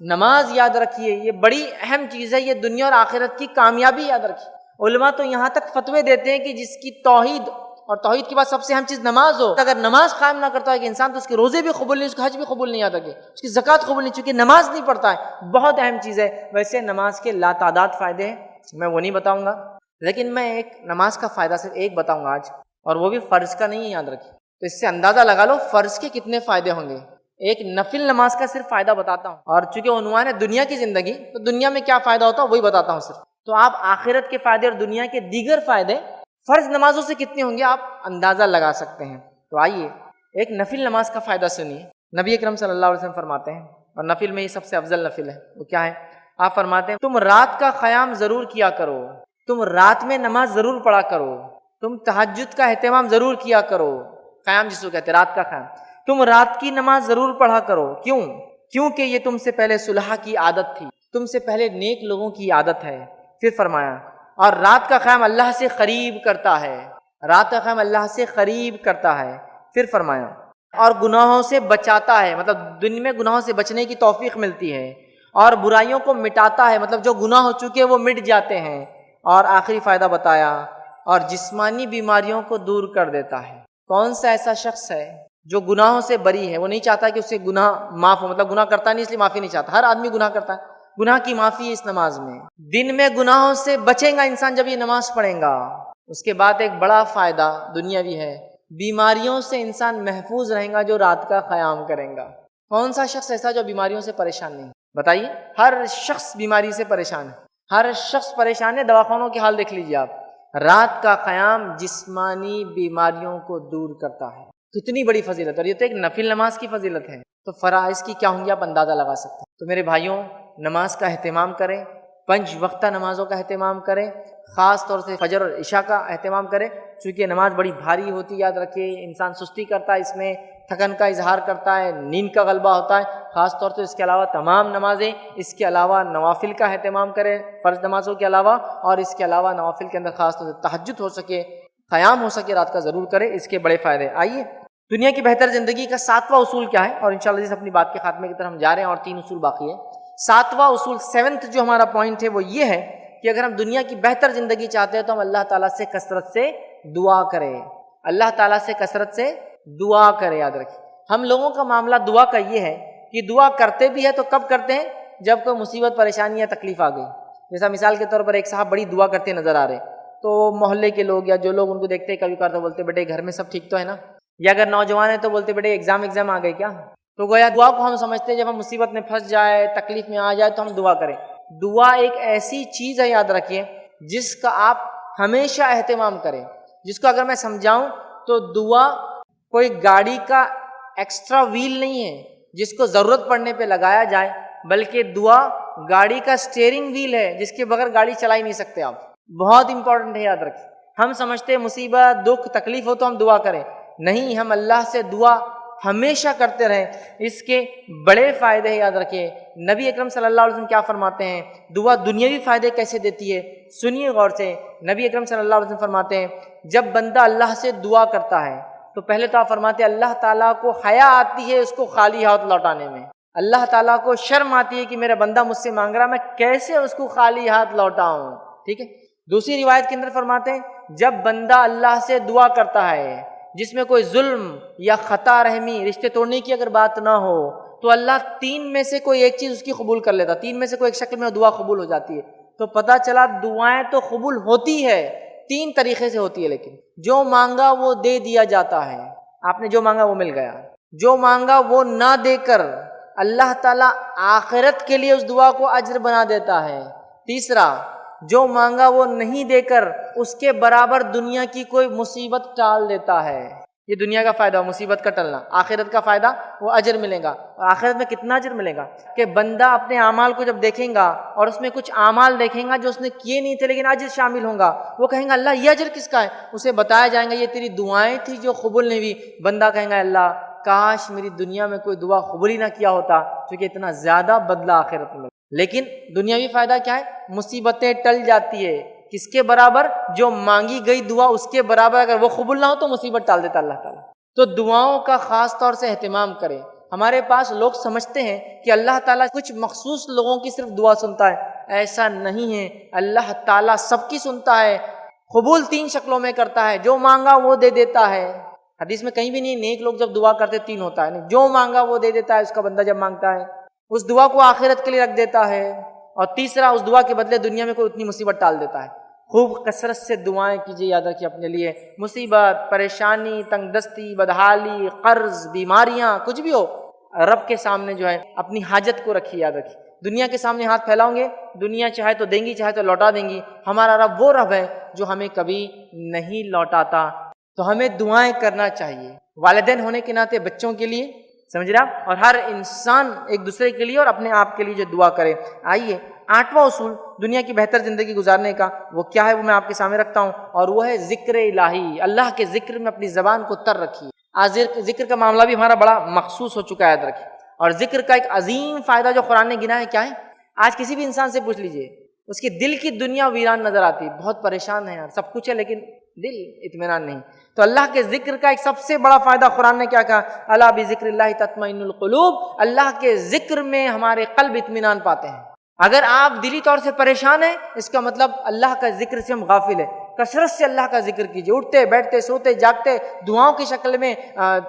[SPEAKER 1] نماز یاد رکھیے، یہ بڑی اہم چیز ہے، یہ دنیا اور آخرت کی کامیابی، یاد رکھیے۔ علماء تو یہاں تک فتوے دیتے ہیں کہ جس کی توحید، اور توحید کے بعد سب سے اہم چیز نماز ہو، اگر نماز قائم نہ کرتا ہے کہ انسان، تو اس کے روزے بھی قبول نہیں، اس کا حج بھی قبول نہیں، یاد رکھے، اس کی زکوٰۃ قبول نہیں، چونکہ نماز نہیں پڑھتا ہے۔ بہت اہم چیز ہے۔ ویسے نماز کے لاتعداد فائدے ہیں، میں وہ نہیں بتاؤں گا، لیکن میں ایک نماز کا فائدہ صرف ایک بتاؤں گا آج، اور وہ بھی فرض کا نہیں ہے، یاد رکھیے۔ تو اس سے اندازہ لگا لو فرض کے کتنے فائدے ہوں گے۔ ایک نفل نماز کا صرف فائدہ بتاتا ہوں، اور چونکہ عنوان ہے دنیا کی زندگی، تو دنیا میں کیا فائدہ ہوتا ہے وہی بتاتا ہوں صرف۔ تو آپ آخرت کے فائدے اور دنیا کے دیگر فائدے فرض نمازوں سے کتنے ہوں گے آپ اندازہ لگا سکتے ہیں۔ تو آئیے ایک نفل نماز کا فائدہ سنیے۔ نبی اکرم صلی اللہ علیہ وسلم فرماتے ہیں، اور نفل میں یہ سب سے افضل نفل ہے، وہ کیا ہے؟ آپ فرماتے ہیں تم رات کا قیام ضرور کیا کرو، تم رات میں نماز ضرور پڑھا کرو، تم تہجد کا اہتمام ضرور کیا کرو۔ قیام جس کو کہتے ہیں رات کا قیام، تم رات کی نماز ضرور پڑھا کرو۔ کیوں؟ کیونکہ یہ تم سے پہلے صلح کی عادت تھی، تم سے پہلے نیک لوگوں کی عادت ہے۔ پھر فرمایا اور رات کا قیام اللہ سے قریب کرتا ہے، رات کا قیام اللہ سے قریب کرتا ہے۔ پھر فرمایا اور گناہوں سے بچاتا ہے، مطلب دن میں گناہوں سے بچنے کی توفیق ملتی ہے، اور برائیوں کو مٹاتا ہے، مطلب جو گناہ ہو چکے وہ مٹ جاتے ہیں۔ اور آخری فائدہ بتایا اور جسمانی بیماریوں کو دور کر دیتا ہے۔ کون سا ایسا شخص ہے جو گناہوں سے بری ہے؟ وہ نہیں چاہتا کہ اس سے گناہ معاف ہو، مطلب گناہ کرتا نہیں اس لیے معافی نہیں چاہتا، ہر آدمی گناہ کرتا ہے، گناہ کی معافی ہے اس نماز میں۔ دن میں گناہوں سے بچے گا انسان جب یہ نماز پڑھے گا۔ اس کے بعد ایک بڑا فائدہ دنیاوی ہے، بیماریوں سے انسان محفوظ رہے گا جو رات کا قیام کرے گا۔ کون سا شخص ایسا جو بیماریوں سے پریشان نہیں؟ بتائیے، ہر شخص بیماری سے پریشان ہے، ہر شخص پریشان ہے، دواخانوں کے حال دیکھ لیجیے آپ۔ رات کا قیام جسمانی بیماریوں کو دور کرتا ہے، کتنی بڑی فضیلت ہے، اور یہ تو ایک نفل نماز کی فضیلت ہے، تو فرائض کی کیا ہوں گی آپ اندازہ لگا سکتے ہیں۔ تو میرے بھائیوں، نماز کا اہتمام کریں، 5 وقتہ نمازوں کا اہتمام کریں، خاص طور سے فجر اور عشاء کا اہتمام کریں، چونکہ نماز بڑی بھاری ہوتی ہے، یاد رکھیے، انسان سستی کرتا ہے، اس میں تھکن کا اظہار کرتا ہے، نیند کا غلبہ ہوتا ہے، خاص طور سے اس کے علاوہ تمام نمازیں، اس کے علاوہ نوافل کا اہتمام کریں فرض نمازوں کے علاوہ، اور اس کے علاوہ نوافل کے اندر خاص طور سے تہجد ہو سکے، قیام ہو سکے رات کا ضرور کریں، اس کے بڑے فائدے۔ آئیے دنیا کی بہتر زندگی کا 7واں اصول کیا ہے، اور انشاءاللہ جس اپنی بات کے خاتمے کی طرف ہم جا رہے ہیں، اور 3 اصول باقی ہے۔ 7واں اصول 7th جو ہمارا پوائنٹ ہے وہ یہ ہے کہ اگر ہم دنیا کی بہتر زندگی چاہتے ہیں تو ہم اللہ تعالیٰ سے کثرت سے دعا کریں، اللہ تعالیٰ سے کثرت سے دعا کریں۔ یاد رکھیں ہم لوگوں کا معاملہ دعا کا یہ ہے کہ دعا کرتے بھی ہے تو کب کرتے ہیں؟ جب کوئی مصیبت، پریشانی یا تکلیف آ گئی۔ جیسا مثال کے طور پر ایک صاحب بڑی دعا کرتے نظر آ رہے، تو محلے کے لوگ یا جو لوگ ان کو دیکھتے ہیں کبھی کبھار تو بولتے بیٹے گھر میں سب ٹھیک تو ہے نا، یا اگر نوجوان ہیں تو بولتے بیٹے ایگزام آ گئے کیا. تو گویا دعا کو ہم سمجھتے ہیں جب ہم مصیبت میں پھنس جائے، تکلیف میں آ جائے تو ہم دعا کریں. دعا ایک ایسی چیز ہے، یاد رکھیے، جس کا آپ ہمیشہ اہتمام کریں. جس کو اگر میں سمجھاؤں تو دعا کوئی گاڑی کا ایکسٹرا ویل نہیں ہے جس کو ضرورت پڑنے پہ لگایا جائے، بلکہ دعا گاڑی کا سٹیئرنگ ویل ہے جس کے بغیر گاڑی چلا ہی نہیں سکتے آپ. بہت امپورٹنٹ ہے، یاد رکھیں. ہم سمجھتے ہیں مصیبت، دکھ، تکلیف ہو تو ہم دعا کریں. نہیں، ہم اللہ سے دعا ہمیشہ کرتے رہیں. اس کے بڑے فائدے ہیں، یاد رکھیں. نبی اکرم صلی اللہ علیہ وسلم کیا فرماتے ہیں؟ دعا دنیاوی فائدے کیسے دیتی ہے، سنیے غور سے. نبی اکرم صلی اللہ علیہ وسلم فرماتے ہیں جب بندہ اللہ سے دعا کرتا ہے تو پہلے تو آپ فرماتے ہیں اللہ تعالیٰ کو حیا آتی ہے اس کو خالی ہاتھ لوٹانے میں. اللہ تعالیٰ کو شرم آتی ہے کہ میرا بندہ مجھ سے مانگ رہا، میں کیسے اس کو خالی ہاتھ لوٹاؤں. ٹھیک ہے. دوسری روایت کے اندر فرماتے ہیں جب بندہ اللہ سے دعا کرتا ہے جس میں کوئی ظلم یا خطا رحمی، رشتے توڑنے کی اگر بات نہ ہو، تو اللہ 3 میں سے کوئی ایک چیز اس کی قبول کر لیتا. 3 میں سے کوئی ایک شکل میں دعا قبول ہو جاتی ہے. تو پتہ چلا دعائیں تو قبول ہوتی ہے، 3 طریقے سے ہوتی ہے، لیکن جو مانگا وہ دے دیا جاتا ہے. آپ نے جو مانگا وہ مل گیا. جو مانگا وہ نہ دے کر اللہ تعالیٰ آخرت کے لیے اس دعا کو اجر بنا دیتا ہے. تیسرا، جو مانگا وہ نہیں دے کر اس کے برابر دنیا کی کوئی مصیبت ٹال دیتا ہے. یہ دنیا کا فائدہ، مصیبت کا ٹلنا. آخرت کا فائدہ، وہ اجر ملے گا. اور آخرت میں کتنا اجر ملے گا کہ بندہ اپنے اعمال کو جب دیکھیں گا اور اس میں کچھ اعمال دیکھیں گا جو اس نے کیے نہیں تھے لیکن اجر شامل ہوں گا، وہ کہیں گا اللہ یہ اجر کس کا ہے؟ اسے بتایا جائیں گا یہ تیری دعائیں تھی جو قبول نہیں ہوئی. بندہ کہیں گا اللہ کاش میری دنیا میں کوئی دعا قبول ہی نہ کیا ہوتا، کیونکہ اتنا زیادہ بدلہ آخرت میں. لیکن دنیاوی فائدہ کیا ہے؟ مصیبتیں ٹل جاتی ہے. کس کے برابر؟ جو مانگی گئی دعا اس کے برابر اگر وہ قبول نہ ہو تو مصیبت ٹال دیتا اللہ تعالیٰ. تو دعاؤں کا خاص طور سے اہتمام کریں. ہمارے پاس لوگ سمجھتے ہیں کہ اللہ تعالیٰ کچھ مخصوص لوگوں کی صرف دعا سنتا ہے. ایسا نہیں ہے. اللہ تعالیٰ سب کی سنتا ہے. قبول 3 شکلوں میں کرتا ہے. جو مانگا وہ دے دیتا ہے. حدیث میں کہیں بھی نہیں نیک لوگ جب دعا کرتے 3 ہوتا ہے. نہیں، جو مانگا وہ دے دیتا ہے. اس کا بندہ جب مانگتا ہے اس دعا کو آخرت کے لیے رکھ دیتا ہے. اور تیسرا، اس دعا کے بدلے دنیا میں کوئی اتنی مصیبت ٹال دیتا ہے. خوب کثرت سے دعائیں کیجیے، یاد رکھیے اپنے لیے. مصیبت، پریشانی، تنگ دستی، بدحالی، قرض، بیماریاں، کچھ بھی ہو، رب کے سامنے جو ہے اپنی حاجت کو رکھیے. یاد رکھیے دنیا کے سامنے ہاتھ پھیلاؤں گے، دنیا چاہے تو دیں گی چاہے تو لوٹا دیں گی. ہمارا رب وہ رب ہے جو ہمیں کبھی نہیں لوٹاتا. تو ہمیں دعائیں کرنا چاہیے، والدین ہونے کے ناطے بچوں کے لیے، سمجھ رہے آپ، اور ہر انسان ایک دوسرے کے لیے اور اپنے آپ کے لیے جو دعا کرے. آئیے 8واں اصول دنیا کی بہتر زندگی گزارنے کا وہ کیا ہے، وہ میں آپ کے سامنے رکھتا ہوں، اور وہ ہے ذکر الہی. اللہ کے ذکر میں اپنی زبان کو تر رکھیے. آج ذکر کا معاملہ بھی ہمارا بڑا مخصوص ہو چکا ہے، یاد رکھیے. اور ذکر کا ایک عظیم فائدہ جو قرآن نے گنا ہے کیا ہے؟ آج کسی بھی انسان سے پوچھ لیجئے، اس کے دل کی دنیا ویران نظر آتی ہے. بہت پریشان ہے یار، سب کچھ ہے لیکن دل اطمینان نہیں. تو اللہ کے ذکر کا ایک سب سے بڑا فائدہ قرآن نے کیا کہا؟ الا بذکر اللہ تطمئن القلوب. اللہ کے ذکر میں ہمارے قلب اطمینان پاتے ہیں. اگر آپ دلی طور سے پریشان ہیں اس کا مطلب اللہ کا ذکر سے ہم غافل ہیں. کثرت سے اللہ کا ذکر کیجیے، اٹھتے بیٹھتے سوتے جاگتے، دعاؤں کی شکل میں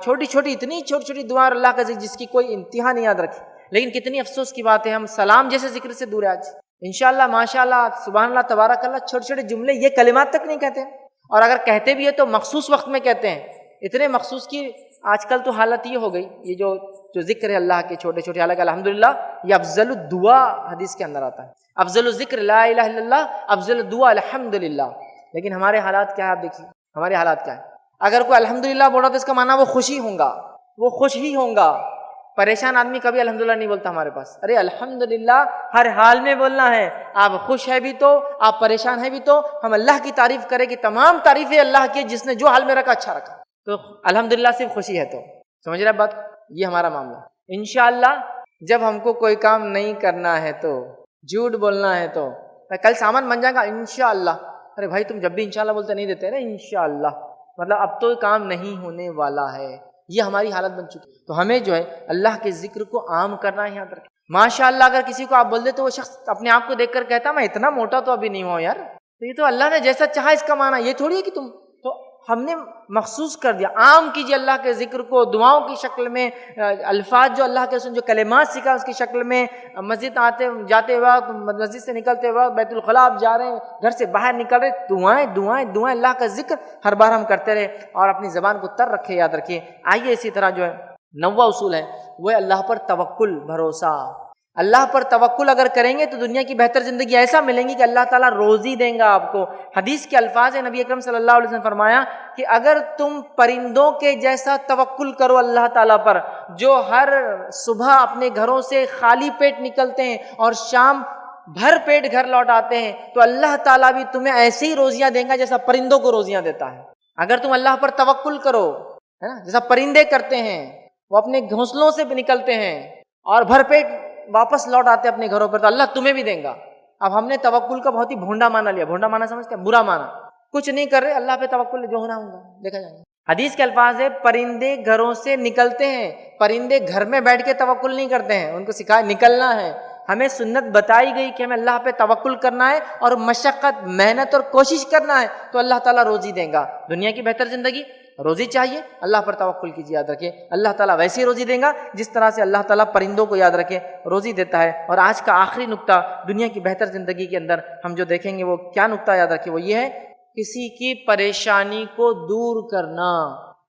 [SPEAKER 1] چھوٹی چھوٹی، اتنی چھوٹی چھوٹی دعائیں اللہ کا ذکر جس کی کوئی انتہا نہیں. یاد رکھیں لیکن کتنی افسوس کی بات ہے ہم سلام جیسے ذکر سے دور ہیں آج. انشاءاللہ، ماشاءاللہ، سبحان اللہ، تبارک اللہ، چھوٹے چھوٹے جملے، یہ کلمات تک نہیں کہتے ہیں. اور اگر کہتے بھی ہیں تو مخصوص وقت میں کہتے ہیں. اتنے مخصوص کی آج کل تو حالت یہ ہو گئی، یہ جو ذکر ہے اللہ کے چھوٹے چھوٹے، حالانکہ الحمدللہ یہ افضل الدعا حدیث کے اندر آتا ہے. افضل الذکر لا الہ الا اللہ، افضل الدعا الحمدللہ. لیکن ہمارے حالات کیا ہے آپ دیکھیے، ہمارے حالات کیا ہے. اگر کوئی الحمدللہ بول رہا تو اس کا معنی وہ خوشی ہوں گا، وہ خوش ہی ہوں گا. پریشان آدمی کبھی الحمدللہ نہیں بولتا ہمارے پاس. ارے الحمدللہ ہر حال میں بولنا ہے. آپ خوش ہے بھی تو، آپ پریشان ہے بھی تو ہم اللہ کی تعریف کریں کہ تمام تعریفیں اللہ کی جس نے جو حال میں رکھا اچھا رکھا. تو الحمدللہ صرف خوشی ہے. تو سمجھ رہے بات؟ یہ ہمارا معاملہ. انشاءاللہ جب ہم کو کوئی کام نہیں کرنا ہے تو، جھوٹ بولنا ہے تو، کل سامان بن جائے گا انشاءاللہ. ارے بھائی تم جب بھی انشاءاللہ بولتے نہیں دیتے نا انشاءاللہ، مطلب اب تو کام نہیں ہونے والا ہے. یہ ہماری حالت بن چکی. تو ہمیں جو ہے اللہ کے ذکر کو عام کرنا ہے. یاد رکھیں ماشاءاللہ اگر کسی کو آپ بول دے تو وہ شخص اپنے آپ کو دیکھ کر کہتا میں اتنا موٹا تو ابھی نہیں ہوں یار. تو یہ تو اللہ نے جیسا چاہا اس کا معنی یہ تھوڑی ہے کہ تم. تو ہم نے مخصوص کر دیا، عام کیجیے اللہ کے ذکر کو دعاؤں کی شکل میں، الفاظ جو اللہ کے جو کلمات سکھا اس کی شکل میں، مسجد آتے جاتے وقت، مسجد سے نکلتے وقت، بیت الخلاء آپ جا رہے ہیں، گھر سے باہر نکل رہے، دعائیں دعائیں دعائیں، اللہ کا ذکر ہر بار ہم کرتے رہے اور اپنی زبان کو تر رکھے، یاد رکھیے۔ آئیے اسی طرح جو ہے 9واں اصول ہے وہ ہے اللہ پر توکل، بھروسہ۔ اللہ پر توکل اگر کریں گے تو دنیا کی بہتر زندگی ایسا ملیں گی کہ اللہ تعالیٰ روزی دیں گا آپ کو۔ حدیث کے الفاظ ہیں، نبی اکرم صلی اللہ علیہ وسلم نے فرمایا کہ اگر تم پرندوں کے جیسا توکل کرو اللہ تعالیٰ پر، جو ہر صبح اپنے گھروں سے خالی پیٹ نکلتے ہیں اور شام بھر پیٹ گھر لوٹ آتے ہیں، تو اللہ تعالیٰ بھی تمہیں ایسی ہی روزیاں دیں گا جیسا پرندوں کو روزیاں دیتا ہے۔ اگر تم اللہ پر توکل کرو، ہے نا، جیسا پرندے کرتے ہیں، وہ اپنے گھونسلوں سے بھی نکلتے ہیں اور بھر پیٹ واپس لوٹ آتے اپنے گھروں پر، تو اللہ تمہیں بھی دیں گا۔ اب ہم نے توکل کا بہت ہی بھونڈا معنی لیا، بھونڈا معنی سمجھتے ہیں، برا معنی، کچھ نہیں کر رہے، اللہ پہ توکل، جو ہونا ہوگا دیکھا جائے گا۔ حدیث کے الفاظ ہے پرندے گھروں سے نکلتے ہیں، پرندے گھر میں بیٹھ کے توکل نہیں کرتے ہیں، ان کو سکھایا نکلنا ہے۔ ہمیں سنت بتائی گئی کہ ہمیں اللہ پہ توکل کرنا ہے اور مشقت، محنت اور کوشش کرنا ہے، تو اللہ تعالیٰ روزی دیں گا۔ دنیا کی بہتر زندگی، روزی چاہیے، اللہ پر توکل کیجیے، یاد رکھیں اللہ تعالیٰ ویسی روزی دیں گا جس طرح سے اللہ تعالیٰ پرندوں کو، یاد رکھیں، روزی دیتا ہے۔ اور آج کا آخری نقطہ دنیا کی بہتر زندگی کے اندر ہم جو دیکھیں گے وہ کیا نقطہ، یاد رکھیں، وہ یہ ہے کسی کی پریشانی کو دور کرنا،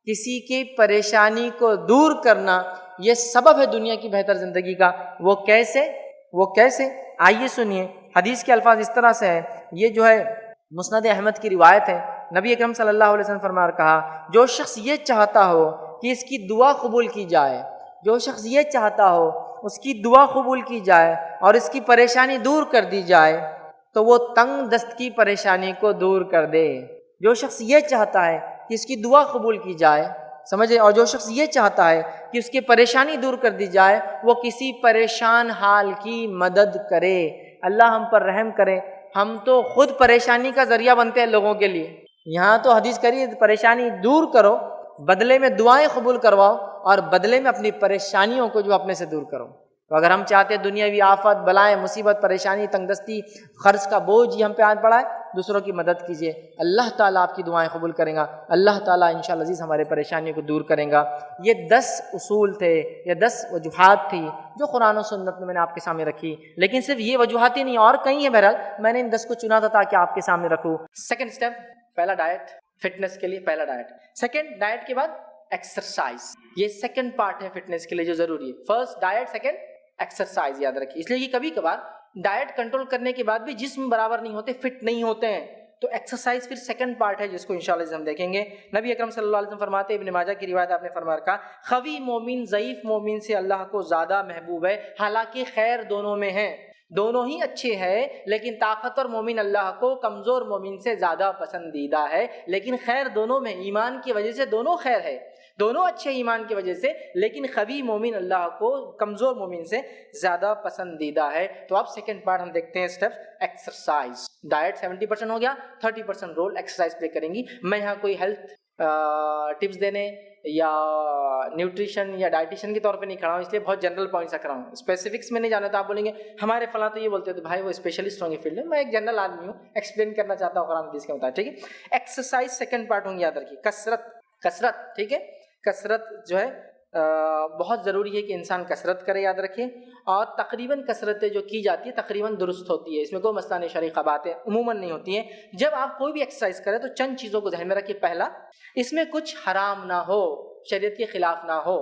[SPEAKER 1] کسی کی پریشانی کو دور کرنا، یہ سبب ہے دنیا کی بہتر زندگی کا۔ وہ کیسے؟ وہ کیسے؟ آئیے سنیے، حدیث کے الفاظ اس طرح سے ہیں، یہ جو ہے مسند احمد کی روایت ہے، نبی اکرم صلی اللہ علیہ وسلم فرمایا اور کہا، جو شخص یہ چاہتا ہو کہ اس کی دعا قبول کی جائے، جو شخص یہ چاہتا ہو اس کی دعا قبول کی جائے اور اس کی پریشانی دور کر دی جائے، تو وہ تنگ دست کی پریشانی کو دور کر دے۔ جو شخص یہ چاہتا ہے کہ اس کی دعا قبول کی جائے، سمجھے، اور جو شخص یہ چاہتا ہے کہ اس کی پریشانی دور کر دی جائے، وہ کسی پریشان حال کی مدد کرے۔ اللہ ہم پر رحم کرے، ہم تو خود پریشانی کا ذریعہ بنتے ہیں لوگوں کے لیے۔ یہاں تو حدیث کری پریشانی دور کرو، بدلے میں دعائیں قبول کرواؤ اور بدلے میں اپنی پریشانیوں کو جو اپنے سے دور کرو۔ تو اگر ہم چاہتے ہیں دنیاوی آفت، بلائیں، مصیبت، پریشانی، تنگ دستی، خرچ کا بوجھ یہ ہم پہ آ پڑا ہے، دوسروں کی مدد کیجیے، اللہ تعالیٰ آپ کی دعائیں قبول کریں گا، اللہ تعالیٰ انشاءاللہ عزیز ہمارے پریشانیوں کو دور کریں گا۔ یہ 10 اصول تھے، یہ 10 وجوہات تھی جو قرآن و سنت میں نے آپ کے سامنے رکھی، لیکن صرف یہ وجوہات ہی نہیں، اور کئی ہیں، بہرحال میں نے ان 10 کو چنا تھا تاکہ آپ کے سامنے رکھوں۔ سیکنڈ اسٹیپ، پہلا ڈائٹ، فٹنس کے لیے پہلا ڈائٹ۔ سیکنڈ ڈائٹ کے بعد ایکسرسائز، یہ سیکنڈ پارٹ ہے فٹنس کے لیے جو ضروری ہے۔ فرسٹ ڈائٹ، سیکنڈ ایکسرسائز، یاد رکھیے، اس لیے کہ کبھی کبھار ڈائٹ کنٹرول کرنے کے بعد بھی جسم برابر نہیں ہوتے، فٹ نہیں ہوتے ہیں، تو ایکسرسائز پھر سیکنڈ پارٹ ہے جس کو انشاءاللہ ہم دیکھیں گے۔ نبی اکرم صلی اللہ علیہ وسلم فرماتے ہیں، ابن ماجہ کی روایت آپ نے فرمایا کہا، قوی مومن ضعیف مومن سے اللہ کو زیادہ محبوب ہے، حالانکہ خیر دونوں میں ہے، دونوں ہی اچھے ہیں، لیکن طاقتور مومن اللہ کو کمزور مومن سے زیادہ پسندیدہ ہے، لیکن خیر دونوں میں، ایمان کی وجہ سے دونوں خیر ہے، دونوں اچھے ایمان کی وجہ سے، لیکن قوی مومن اللہ کو کمزور مومن سے زیادہ پسندیدہ ہے۔ تو اب سیکنڈ پارٹ ہم دیکھتے ہیں، اسٹیپ ایکسرسائز۔ ڈائٹ 70% ہو گیا، 30% رول ایکسرسائز پلے کریں گی۔ میں یہاں کوئی ہیلتھ ٹپس دینے یا نیوٹریشن یا ڈائٹیشن کے طور پہ نہیں کھڑا ہوں، اس لیے بہت جنرل پوائنٹس رکھ رہا ہوں، اسپیسیفکس میں نہیں جانا۔ تو آپ بولیں گے ہمارے فلاں تو یہ بولتے ہیں، تو بھائی وہ اسپیشلسٹ ہوں گے فیلڈ میں، میں ایک جنرل آدمی ہوں، ایکسپلین کرنا چاہتا ہوں قرآن حدیث کے مطابق، ٹھیک ہے۔ ایکسرسائز سیکنڈ پارٹ ہوں گے، یاد رکھیے، کثرت، ٹھیک ہے، کثرت جو ہے بہت ضروری ہے کہ انسان کثرت کرے، یاد رکھیں، اور تقریباً کثرتیں جو کی جاتی ہے تقریباً درست ہوتی ہے، اس میں کوئی مسئلہ نہیں، شریعہ باتیں عموماً نہیں ہوتی ہیں۔ جب آپ کوئی بھی ایکسرسائز کریں تو چند چیزوں کو ذہن میں رکھیے۔ پہلا، اس میں کچھ حرام نہ ہو، شریعت کے خلاف نہ ہو،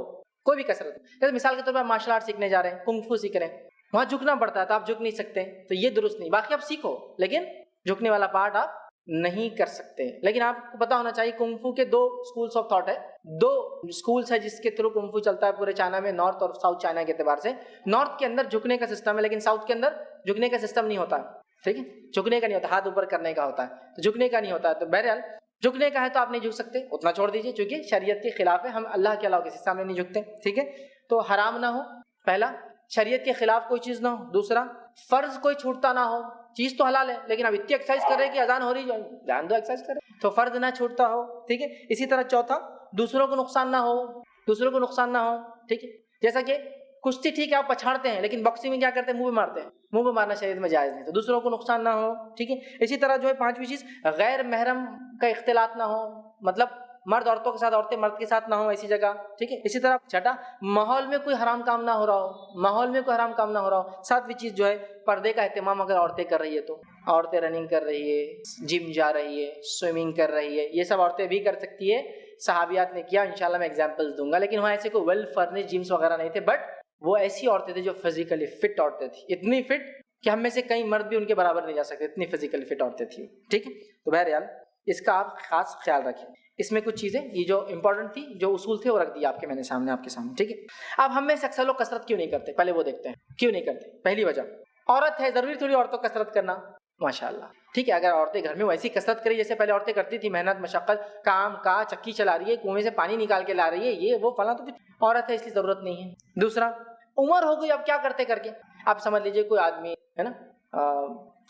[SPEAKER 1] کوئی بھی کثرت، جیسے مثال کے طور پر مارشل آرٹ سیکھنے جا رہے ہیں، کنگ فو سیکھ رہے ہیں، وہاں جھکنا پڑتا ہے تو آپ جھک نہیں سکتے، تو یہ درست نہیں۔ باقی آپ سیکھو لیکن جھکنے والا پارٹ آپ نہیں کر سکتے۔ لیکن آپ کو پتا ہونا چاہیے کنگ فو کے 2 اسکولس آف تھاٹ ہے، 2 اسکولس ہے جس کے تھرو کنگ فو چلتا ہے پورے چائنا میں، نارتھ اور ساؤتھ چائنا کے اعتبار سے۔ نارتھ کے اندر جھکنے کا سسٹم ہے، لیکن ساؤتھ کے اندر جھکنے کا سسٹم نہیں ہوتا ہے، ٹھیک ہے، جھکنے کا نہیں ہوتا، ہاتھ اوپر کرنے کا ہوتا ہے، تو جھکنے کا نہیں ہوتا ہے۔ تو بہرحال جھکنے کا ہے تو آپ نہیں جھک سکتے، اتنا چھوڑ دیجیے، چونکہ شریعت کے خلاف ہے، ہم اللہ کے علاوہ کسی سامنے نہیں جھکتے، ٹھیک ہے۔ تو حرام نہ ہو، پہلا، شریعت کے خلاف کوئی چیز نہ ہو، دوسرا، فرض کوئی چھوٹتا نہ ہو، چیز تو حلال ہے لیکن اب اتنی ایکسرسائز کر رہے کہ اذان ہو رہی، جان دو ایکسرسائز کرے، تو فرض نہ چھوٹتا ہو، ٹھیک ہے۔ اسی طرح چوتھا، دوسروں کو نقصان نہ ہو، دوسروں کو نقصان نہ ہو، ٹھیک ہے۔ جیسا کہ کشتی ٹھیک ہے آپ پچھاڑتے ہیں، لیکن باکسنگ میں کیا کرتے ہیں، منہ پہ مارتے ہیں، منہ پہ مارنا شریعت میں جائز نہیں، تو دوسروں کو نقصان نہ ہو، ٹھیک ہے۔ اسی طرح جو ہے 5ویں چیز، غیر محرم کا اختلاط نہ ہو، مطلب مرد عورتوں کے ساتھ، عورتیں مرد کے ساتھ نہ ہوں ایسی جگہ، ٹھیک ہے. اسی طرح چھٹا، ماحول میں کوئی حرام کام نہ ہو رہا ہو، ماحول میں کوئی حرام کام نہ ہو رہا ہو. ساتویں چیز جو ہے پردے کا اہتمام اگر عورتیں کر رہی ہے تو، عورتیں رننگ کر رہی ہے، جم جا رہی ہے، سوئمنگ کر رہی ہے، یہ سب عورتیں بھی کر سکتی ہے. صحابیات نے کیا، انشاءاللہ میں ایگزامپلس دوں گا، لیکن وہاں ایسے کوئی ویل فرنش جمس وغیرہ نہیں تھے، بٹ وہ ایسی عورتیں تھیں جو فزیکلی فٹ عورتیں تھیں، اتنی فٹ کہ ہم میں سے کئی مرد بھی ان کے برابر نہیں جا سکتے، اتنی فزیکلی فٹ عورتیں تھیں. ٹھیک ہے، تو بہرحال اس کا آپ خاص خیال رکھیں. اس میں کچھ چیزیں یہ جو امپورٹنٹ تھی، جو اصول تھے وہ رکھ دیا آپ کے میں نے سامنے آپ کے سامنے. ٹھیک ہے، اب ہم میں سے اکثر لوگ کثرت کیوں نہیں کرتے، پہلے وہ دیکھتے ہیں کیوں نہیں کرتے. پہلی وجہ، عورت ہے، ضروری تھوڑی عورتوں کو کثرت کرنا. ماشاءاللہ ٹھیک ہے، اگر عورتیں گھر میں ویسی کثرت کریں جیسے پہلے عورتیں کرتی تھی، محنت مشقت کام کا، چکی چلا رہی ہے، کنویں سے پانی نکال کے لا رہی ہے، یہ وہ فلاں، تو پھر عورت ہے اس کی ضرورت نہیں ہے. دوسرا، عمر ہو گئی، اب کیا کرتے کر کے. اب سمجھ لیجئے کوئی آدمی ہے نا،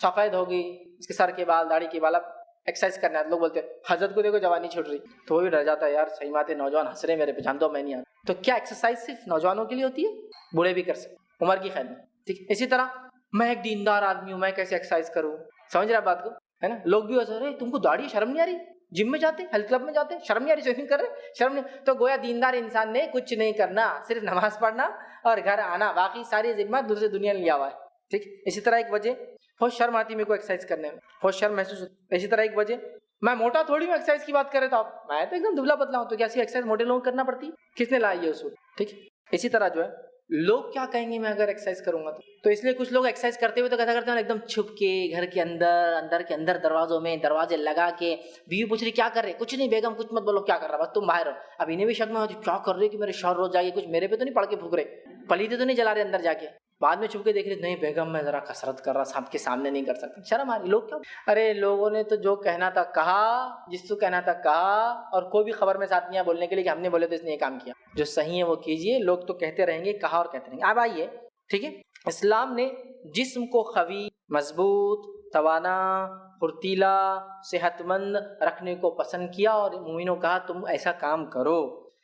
[SPEAKER 1] سفید ہوگی اس کے سر کے بال، داڑھی کے بال، اب ایکسرسائز کرنا ہے. لوگ بولتے ہیں حضرت کو دیکھو جوانی چھوٹ رہی، تو وہ بھی ڈر جاتا ہے، یار صحیح بات ہے، نوجوان ہنس رہے میرے پہ، جان دو میں نہیں آتا. تو کیا ایکسرسائز صرف نوجوانوں کے لیے ہوتی ہے؟ بوڑھے بھی کر سکتے، عمر کی خیر میں. ٹھیک ہے، اسی طرح میں ایک دیندار آدمی ہوں، میں کیسے ایکسرسائز کروں؟ سمجھ رہے بات کو، ہے نا. لوگ بھی ایسے، ارے تم کو داڑھی، شرم نہیں آ رہی؟ جم میں جاتے، ہیلتھ کلب میں جاتے، شرم نہیں آ رہی؟ سوئمنگ کر رہے، شرم نہیں؟ تو گویا دیندار انسان نے کچھ نہیں کرنا، صرف نماز پڑھنا اور گھر آنا، باقی ساری ذمہ دوسری دنیا نے لیا ہوا ہے. ٹھیک. اسی طرح ایک وجہ، بہت شرم آتی میرے کو ایکسرسائز کرنے میں، بہت شرم محسوس ہوتی. اسی طرح ایک وجہ، میں موٹا تھوڑی ہوں ایکسرسائز کی بات کرے تو آپ، میں تو ایک دم دبلا پتلا ہوں، تو کیا ایسی ایکسرسائز موٹے لوگوں کو کرنا پڑتی؟ کس نے لائی ہے اصول؟ ٹھیک. اسی طرح جو ہے لوگ کیا کہیں گے میں اگر ایکسرسائز کروں گا تو اس لیے کچھ لوگ ایکسرسائز کرتے ہوئے تو کیسا کرتے ہیں، ایک دم چھپ کے گھر کے اندر کے اندر دروازوں میں دروازے لگا کے. بیوی پوچھ رہی کیا کر رہے؟ کچھ نہیں بیگم، کچھ مت بولو، کیا کر رہا بس تم باہر ہو. اب انہیں بھی شک میں ہوتی کیا کر رہے کہ میرے شوہر روز جائے، کچھ میرے پہ تو نہیں پڑھ کے پھونک رہے، پلیتے تو نہیں جلا رہے اندر جا کے. بعد میں چھپ کے دیکھ رہے، نہیں بیگم میں ذرا کثرت کر رہا، سب کے سامنے نہیں کر سکتا، شرم آ رہی. لوگ کیا، ارے لوگوں نے تو جو کہنا تھا کہا، جس کو کہنا تھا کہا، اور کوئی بھی خبر میں ساتھ نہیں ہے بولنے کے لیے کہ ہم نے بولے تو اس نے یہ کام کیا. جو صحیح ہے وہ کیجئے، لوگ تو کہتے رہیں گے، کہا اور کہتے رہیں گے. اب آئیے، ٹھیک ہے، اسلام نے جسم کو قوی، مضبوط، توانا، پھرتیلا، صحت مند رکھنے کو پسند کیا اور مومنوں کہا تم ایسا کام کرو.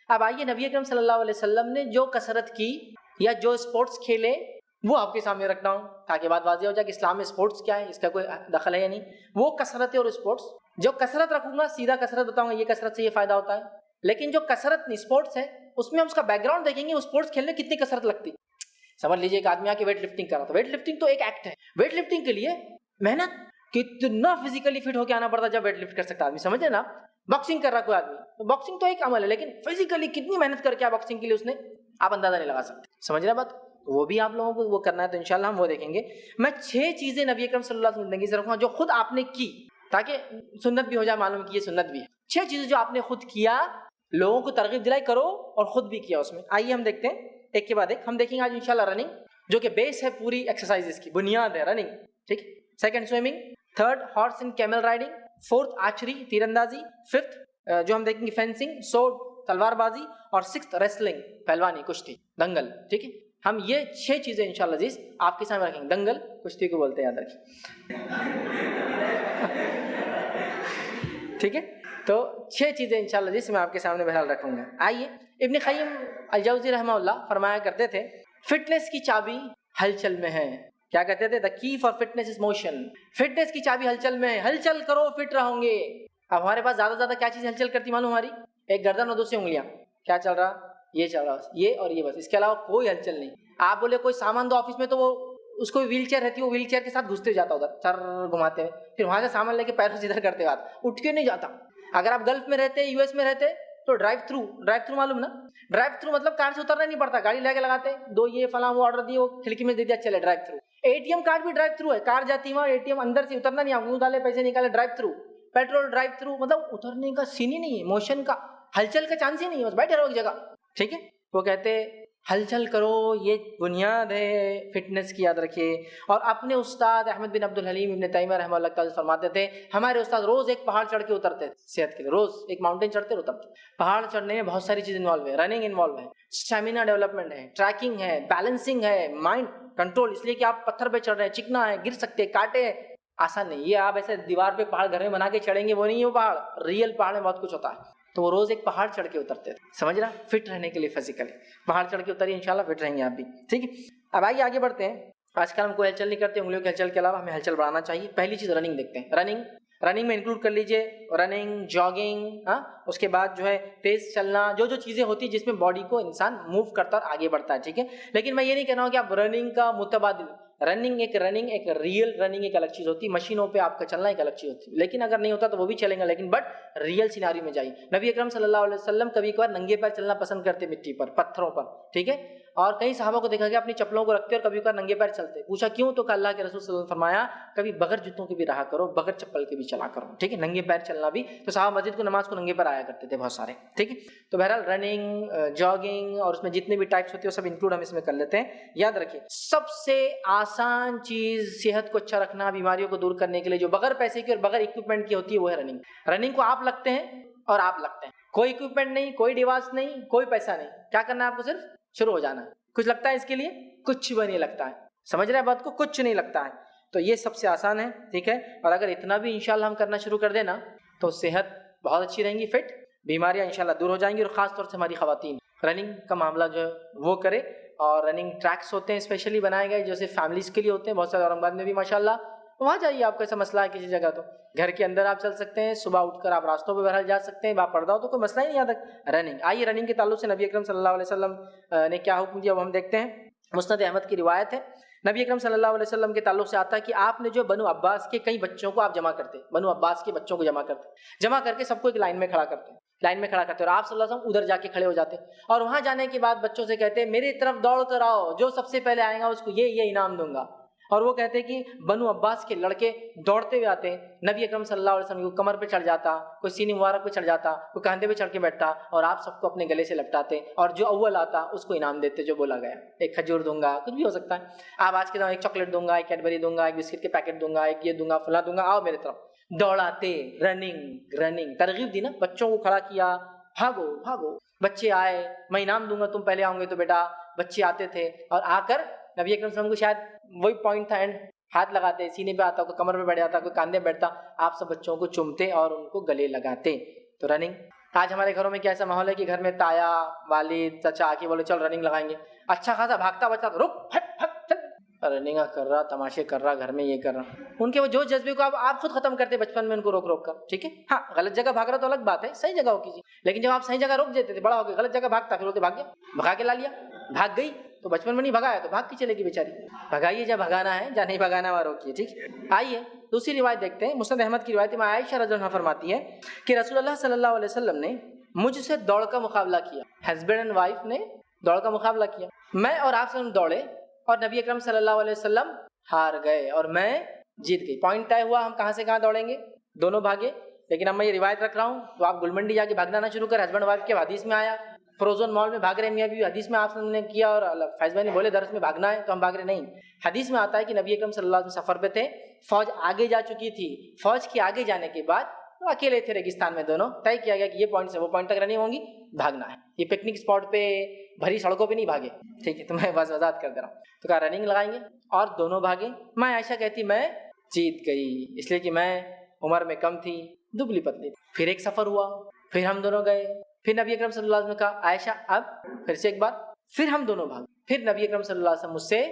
[SPEAKER 1] اب آئیے، نبی اکرم صلی اللہ علیہ وسلم نے جو کثرت کی یا جو اسپورٹس کھیلے وہ آپ کے سامنے رکھتا ہوں تاکہ بات واضح ہو جائے کہ اسلام میں اسپورٹس کیا ہے، اس کا کوئی دخل ہے یا نہیں. وہ کثرت اور اسپورٹس، جو کثرت رکھوں گا سیدھا کثرت بتاؤں گا، یہ کثرت سے یہ فائدہ ہوتا ہے. لیکن جو کثرت نہیں اسپورٹس ہے، اس میں ہم اس کا بیک گراؤنڈ دیکھیں گے، اسپورٹس کھیلنے کتنی کثرت لگتی. سمجھ لیجیے ایک آدمی آ کے ویٹ لفٹنگ کر رہا تھا. ویٹ لفٹنگ تو ایک ایکٹ ہے، ویٹ لفٹنگ کے لیے محنت کتنا فزیکلی فٹ ہو کے آنا پڑتا جب ویٹ لفٹ کر سکتا آدمی. سمجھے نا، باکسنگ کر رہا کوئی آدمی، تو باکسنگ تو ایک عمل ہے، لیکن فزیکلی کتنی محنت کر کے باکسنگ کے لیے اس نے، آپ اندازہ نہیں لگا سکتے. سمجھ رہے بات، وہ بھی آپ لوگوں کو وہ کرنا ہے، تو انشاءاللہ ہم وہ دیکھیں گے. میں 6 چیزیں نبی اکرم صلی اللہ علیہ وسلم زندگی سے رکھوں گا جو خود آپ نے کی، تاکہ سنت بھی ہو جائے، معلوم کی یہ سنت بھی ہے. 6 چیزیں جو آپ نے خود کیا، لوگوں کو ترغیب دلائی کرو اور خود بھی کیا اس میں. آئیے ہم دیکھتے ہیں ایک کے بعد ایک. ہم دیکھیں گے آج انشاءاللہ رننگ، جو کہ بیس ہے پوری ایکسرسائز کی، بنیاد ہے رننگ. ٹھیک. Second swimming, third horse and camel riding, fourth archery تیر اندازی، ففتھ جو ہم دیکھیں گے فینسنگ سورڈ تلوار بازی، اور سکسth ریسلنگ پہلوانی کشتی دنگل. ٹھیک ہے، ہم یہ 6 چیزیں انشاءاللہ عزیز آپ کے سامنے رکھیں گے. دنگل کشتی کو بولتے ہیں، یاد رکھیں. ٹھیک ہے، تو 6 چیزیں انشاءاللہ عزیز میں آپ کے سامنے بہرحال رکھوں گا. آئیے، ابن قیم الجوزی رحمہ اللہ فرمایا کرتے تھے فٹنس کی چابی ہلچل میں ہے. کیا کہتے تھے؟ the key for fitness is motion. Fitness کی چابی ہلچل میں ہے، ہلچل کرو فٹ رہوں گے. اب ہمارے پاس زیادہ سے زیادہ کیا چیز ہلچل کرتی معلوم؟ ہماری ایک گردن اور دوسری انگلیاں. کیا چل رہا؟ یہ چل رہا، یہ اور یہ، بس اس کے علاوہ کوئی ہلچل نہیں. آپ بولے کوئی سامان دو آفس میں تو وہ اس کو ویل چیئر رہتی ہے، وہ ویل چیئر کے ساتھ گھستے جاتا ادھر چر گھماتے ہوئے، پھر وہاں سے سامان لے کے پیروں سے ادھر کرتے بعد اٹھ کے نہیں جاتا. اگر آپ گلف میں رہتے، یو ایس میں رہتے تو ڈرائیو تھرو معلوم نا؟ ڈرائیو تھرو مطلب کار سے اترنا نہیں پڑتا، گاڑی لے کے لگاتے، دو یہ فلاں وہ آرڈر دیے، وہ کھڑکی میں دے دیا، چلے drive through. A T M card بھی ڈرائیو تھرو ہے، کار جاتی ہے وہاں اے ٹی ایم اندر سے اترنا نہیں، منہ ڈالے پیسے نکالے، drive through. Petrol drive through مطلب اترنے کا سین ہی نہیں ہے، موشن کا، ہلچل کا چانس ہی نہیں ہے، بس بیٹھے رہو ایک جگہ. ٹھیک ہے، وہ کہتے ہلچل کرو، یہ بنیاد ہے فٹنس کی، یاد رکھیے. اور اپنے استاد احمد بن عبد الحلیم ابن تیمیہ رحمہ اللہ تعالی فرماتے تھے ہمارے استاد روز ایک پہاڑ چڑھ کے اترتے تھے صحت کے لیے، روز ایک ماؤنٹین چڑھتے اترتے. پہاڑ چڑھنے میں بہت ساری چیز انوالو ہے، رننگ انوالو ہے، اسٹیمنا ڈیولپمنٹ ہے، ٹریکنگ ہے، بیلنسنگ ہے، مائنڈ کنٹرول. اس لیے کہ آپ پتھر پہ چڑھ رہے ہیں، چکنا ہے، گر سکتے، کاٹے، آسان نہیں. یہ آپ ایسے دیوار پہ پہاڑ گھر میں بنا کے چڑھیں گے وہ نہیں ہے، وہ پہاڑ ریئل پہاڑ میں بہت کچھ ہوتا ہے. تو وہ روز ایک پہاڑ چڑھ کے اترتے تھے، سمجھ رہا، فٹ رہنے کے لیے فزیکلی. پہاڑ چڑھ کے اتریے، انشاءاللہ فٹ رہیں گے آپ بھی. ٹھیک ہے، اب آئیے آگے بڑھتے ہیں. آج کل ہم کوئی ہلچل نہیں کرتے، انگلیوں کی ہلچل کے علاوہ ہمیں ہلچل بڑھانا چاہیے. پہلی چیز رننگ دیکھتے ہیں. رننگ میں انکلوڈ کر لیجئے رننگ، جاگنگ، اس کے بعد جو ہے تیز چلنا، جو چیزیں ہوتی ہیں جس میں باڈی کو انسان موو کرتا اور آگے بڑھتا ہے، ٹھیک ہے. لیکن میں یہ نہیں کہہ رہا ہوں کہ آپ رننگ کا متبادل، رننگ ایک ریئل رننگ ایک الگ چیز ہوتی ہے، مشینوں پہ آپ کا چلنا ایک الگ چیز ہوتی ہے، لیکن اگر نہیں ہوتا تو وہ بھی چلیں گا، لیکن بٹ ریئل سیناریو میں جائیے. نبی اکرم صلی اللہ علیہ وسلم کبھی کبھار ننگے پیر چلنا پسند کرتے، مٹی پر، پتھروں پر، ٹھیک ہے. اور کئی صحابہ کو دیکھا گیا اپنی چپلوں کو رکھتے اور کبھی کبھار ننگے پیر چلتے. پوچھا کیوں؟ تو کہ اللہ کے رسول صلی اللہ علیہ وسلم فرمایا کبھی بغیر جوتوں کے بھی رہا کرو، بغیر چپل کے بھی چلا کرو، ٹھیک ہے. ننگے پیر چلنا بھی، تو صحابہ مسجد کو نماز کو ننگے پیر آیا کرتے تھے بہت سارے، ٹھیک ہے. تو بہرحال رننگ، جاگنگ اور اس میں جتنے بھی ٹائپس ہوتی ہیں وہ سب انکلوڈ ہم اس میں کر لیتے ہیں. یاد رکھیے سب سے آسان چیز صحت کو اچھا رکھنا، بیماریوں کو دور کرنے کے لیے جو بغیر پیسے کی اور بغیر اکوپمنٹ کی ہوتی ہے وہ ہے رننگ. رننگ کو آپ لگتے ہیں اور آپ لگتے ہیں، کوئی اکوپمنٹ نہیں، کوئی ڈیوائس نہیں، کوئی پیسہ نہیں. کیا کرنا ہے آپ کو؟ صرف شروع ہو جانا ہے. کچھ لگتا ہے اس کے لیے؟ کچھ بھی نہیں لگتا ہے. سمجھ رہے ہیں بات کو؟ کچھ نہیں لگتا ہے. تو یہ سب سے آسان ہے، ٹھیک ہے. اور اگر اتنا بھی انشاءاللہ ہم کرنا شروع کر دیں نا تو صحت بہت اچھی رہیں گی، فٹ، بیماریاں انشاءاللہ دور ہو جائیں گی. اور خاص طور سے ہماری خواتین رننگ کا معاملہ جو ہے وہ کرے. اور رننگ ٹریکس ہوتے ہیں اسپیشلی بنائے گئے جو صرف فیملیز کے لیے ہوتے ہیں، بہت سارے اورنگ آباد میں بھی ماشاءاللہ. وہاں جائیے، آپ کو ایسا مسئلہ ہے کسی جگہ تو گھر کے اندر آپ چل سکتے ہیں، صبح اٹھ کر آپ راستوں پہ بہرحال جا سکتے ہیں، با پردہ ہو تو کوئی مسئلہ ہی نہیں. یاد رکھ رننگ. آئیے رننگ کے تعلق سے نبی اکرم صلی اللہ علیہ وسلم نے کیا حکم دیا وہ ہم دیکھتے ہیں. مسند احمد کی روایت ہے، نبی اکرم صلی اللہ علیہ وسلم کے تعلق سے آتا ہے کہ آپ نے جو بنو عباس کے کئی بچوں کو آپ جمع کرتے، بنو عباس کے بچوں کو جمع کر کے سب کو ایک لائن میں کھڑا کرتے، اور آپ صلی اللہ علیہ وسلم ادھر جا کے کھڑے ہو جاتے. اور وہاں جانے کے بعد بچوں سے کہتے میری طرف دوڑ کر آؤ، جو سب سے پہلے آئے گا اس کو یہ انعام دوں گا. اور وہ کہتے کہ بنو عباس کے لڑکے دوڑتے ہوئے آتے، نبی اکرم صلی اللہ علیہ وسلم کو کمر پہ چڑھ جاتا، کوئی سینے مبارک پہ چڑھ جاتا، کوئی کاندھے پہ چڑھ کے بیٹھتا، اور آپ سب کو اپنے گلے سے لپٹاتے اور جو اول آتا اس کو انعام دیتے جو بولا گیا. ایک کھجور دوں گا، کچھ بھی ہو سکتا ہے. آپ آج کے دور ایک چاکلیٹ دوں گا، ایک کیڈبری دوں گا، ایک بسکٹ کے پیکٹ دوں گا، ایک یہ دوں گا، فلاں دوں گا، آؤ میرے طرف. دوڑاتے، رننگ ترغیب دی نا، بچوں کو کھڑا کیا، بھاگو. بچے آئے، میں انعام دوں گا، تم پہلے آؤں گے. تو بیٹا بچے آتے تھے اور آ کر نبی اکرم صلی اللہ علیہ وسلم کو شاید وہی پوائنٹ تھا اینڈ، ہاتھ لگاتے، سینے پہ آتا، کوئی کمر پہ بیٹھ جاتا، کوئی کاندھے بیٹھتا، آپ سب بچوں کو چومتے اور ان کو گلے لگاتے. تو رننگ. آج ہمارے گھروں میں کیا ایسا ماحول ہے کہ گھر میں تایا، والد، چچا آ کے بولے چل رننگ لگائیں گے، اچھا خاصا بھاگتا بچہ تو رک پھٹ چل، رننگ کر رہا، تماشے کر رہا، گھر میں یہ کر رہا. ان کے وہ جو جذبے کو آپ خود ختم کرتے بچپن میں ان کو روک کر، ٹھیک ہے. ہاں غلط جگہ بھاگ رہا تو الگ بات ہے، صحیح جگہ ہو کیجیے. لیکن جب آپ صحیح جگہ روک دیتے تھے، بڑا ہو گیا غلط جگہ بھاگتا، پھر بولتے بھاگ گیا، بھگا کے لا لیا، بھاگ گئی. تو بچپن میں نہیں بھگایا تو بھاگ کے چلے گی بیچاری. بھگائیے جب بھگانا ہے، جہاں نہیں بھگانا وہاں روکیے، ٹھیک. آئیے دوسری روایت دیکھتے ہیں. مسند احمد کی روایت میں عائشہ رضی اللہ عنہا فرماتی ہے کہ رسول اللہ صلی اللہ علیہ وسلم نے مجھ سے دوڑ کا مقابلہ کیا. ہسبینڈ اینڈ وائف نے دوڑ کا مقابلہ کیا. میں اور آپ سے دوڑے اور نبی اکرم صلی اللہ علیہ وسلم ہار گئے اور میں جیت گئی. پوائنٹ طے ہوا، ہم کہاں سے کہاں دوڑیں گے، دونوں بھاگے. لیکن اب میں یہ روایت رکھ رہا ہوں تو آپ گلمنڈی جا کے بھاگنا نہ شروع کر. ہسبینڈ وائف کے حدیث میں آیا، فروزن مال میں بھاگ رہے میاں بیوی، حدیث میں آپ نے کیا اور فیض بھائی نے بولے درس میں بھاگنا ہے تو ہم بھاگ رہے نہیں. حدیث میں آتا ہے کہ نبی اکرم صلی اللہ علیہ وسلم سفر پہ تھے، فوج آگے جا چکی تھی. فوج کے آگے جانے کے بعد وہ اکیلے تھے ریگستان میں، دونوں طے کیا گیا کہ یہ پوائنٹ سے وہ پوائنٹ تک رننگ ہوں گی، بھاگنا ہے. یہ پکنک اسپاٹ پہ بھری سڑکوں پہ نہیں بھاگے، ٹھیک ہے. تو میں بس وضاحت کر دے رہا ہوں. تو کہا رننگ لگائیں گے اور دونوں بھاگے. میں عائشہ کہتی میں جیت گئی، اس لیے کہ میں عمر میں کم تھی، دبلی پتلی. پھر ایک سفر ہوا، پھر ہم دونوں گئے. پھر نبی اکرم صلی اللہ علیہ وسلم نے کہا عائشہ اب پھر سے ایک بار، پھر ہم دونوں بھاگے. پھر نبی اکرم صلی اللہ علیہ وسلم مجھ سے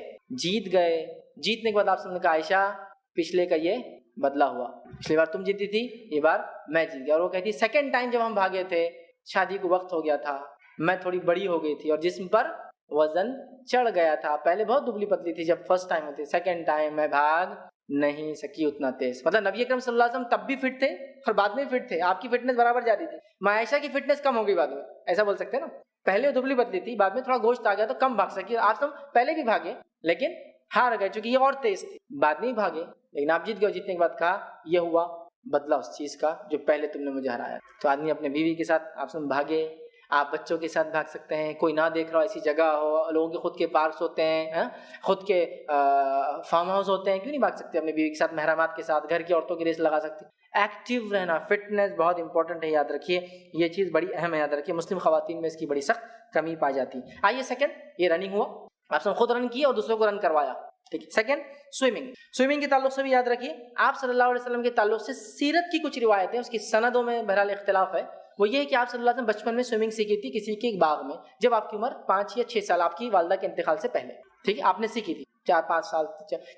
[SPEAKER 1] جیت گئے. جیتنے کے بعد آپ نے کہا عائشہ پچھلے کا یہ بدلہ ہوا، پچھلی بار تم جیتی تھی، یہ بار میں جیت گیا. اور وہ کہتی سیکنڈ ٹائم جب ہم بھاگے تھے شادی کو وقت ہو گیا تھا، میں تھوڑی بڑی ہو گئی تھی اور جسم پر وزن چڑھ گیا تھا. پہلے بہت دبلی پتلی تھی جب فرسٹ ٹائم ہوتی، سیکنڈ ٹائم میں بھاگ نہیں سکی اتنا تیز. مطلب نبی اکرم صلی اللہ علیہ وسلم تب بھی فٹ تھے اور بعد میں فٹ تھے. آپ کی فٹنس برابر جا رہی تھی. عائشہ کی فٹنس کم ہو گئی بعد میں، ایسا بول سکتے ہیں نا. پہلے وہ دبلی پتلی تھی، بعد میں تھوڑا گوشت آ گیا تو کم بھاگ سکی. آپ سب پہلے بھی بھاگے لیکن ہار گئے چونکہ یہ اور تیز تھی. بعد میں ہی بھاگے لیکن آپ جیت گئے. جیتنے کے بعد کہا یہ ہوا بدلہ اس چیز کا جو پہلے تم نے مجھے ہرایا. تو آدمی اپنے بیوی کے ساتھ آپ سب بھاگے. آپ بچوں کے ساتھ بھاگ سکتے ہیں، کوئی نہ دیکھ رہا ہو، ایسی جگہ ہو، لوگوں کے خود کے پارکس ہوتے ہیں، خود کے فارم ہاؤس ہوتے ہیں، کیوں نہیں بھاگ سکتے اپنی بیوی کے ساتھ، محرمات کے ساتھ. گھر کی عورتوں کی ریس لگا سکتے. ایکٹیو رہنا، فٹنس بہت امپورٹنٹ ہے، یاد رکھیے یہ چیز بڑی اہم ہے، یاد رکھیے. مسلم خواتین میں اس کی بڑی سخت کمی پائی جاتی. آئیے سیکنڈ، یہ رننگ ہوا، آپ سب خود رن کیا اور دوسروں کو رن کروایا، ٹھیک ہے. Second swimming. سوئمنگ کے تعلق سے بھی یاد رکھیے آپ صلی اللہ علیہ وسلم کے تعلق سے سیرت کی کچھ روایتیں، اس کی سندوں میں بہرحال اختلاف ہے. وہ یہ ہے کہ آپ صلی اللہ علیہ وسلم بچپن میں سوئمنگ سیکھی تھی کسی کے ایک باغ میں، جب آپ کی عمر 5 یا 6 سال، آپ کی والدہ کے انتقال سے پہلے، ٹھیک ہے، آپ نے سیکھی تھی. 4-5 سال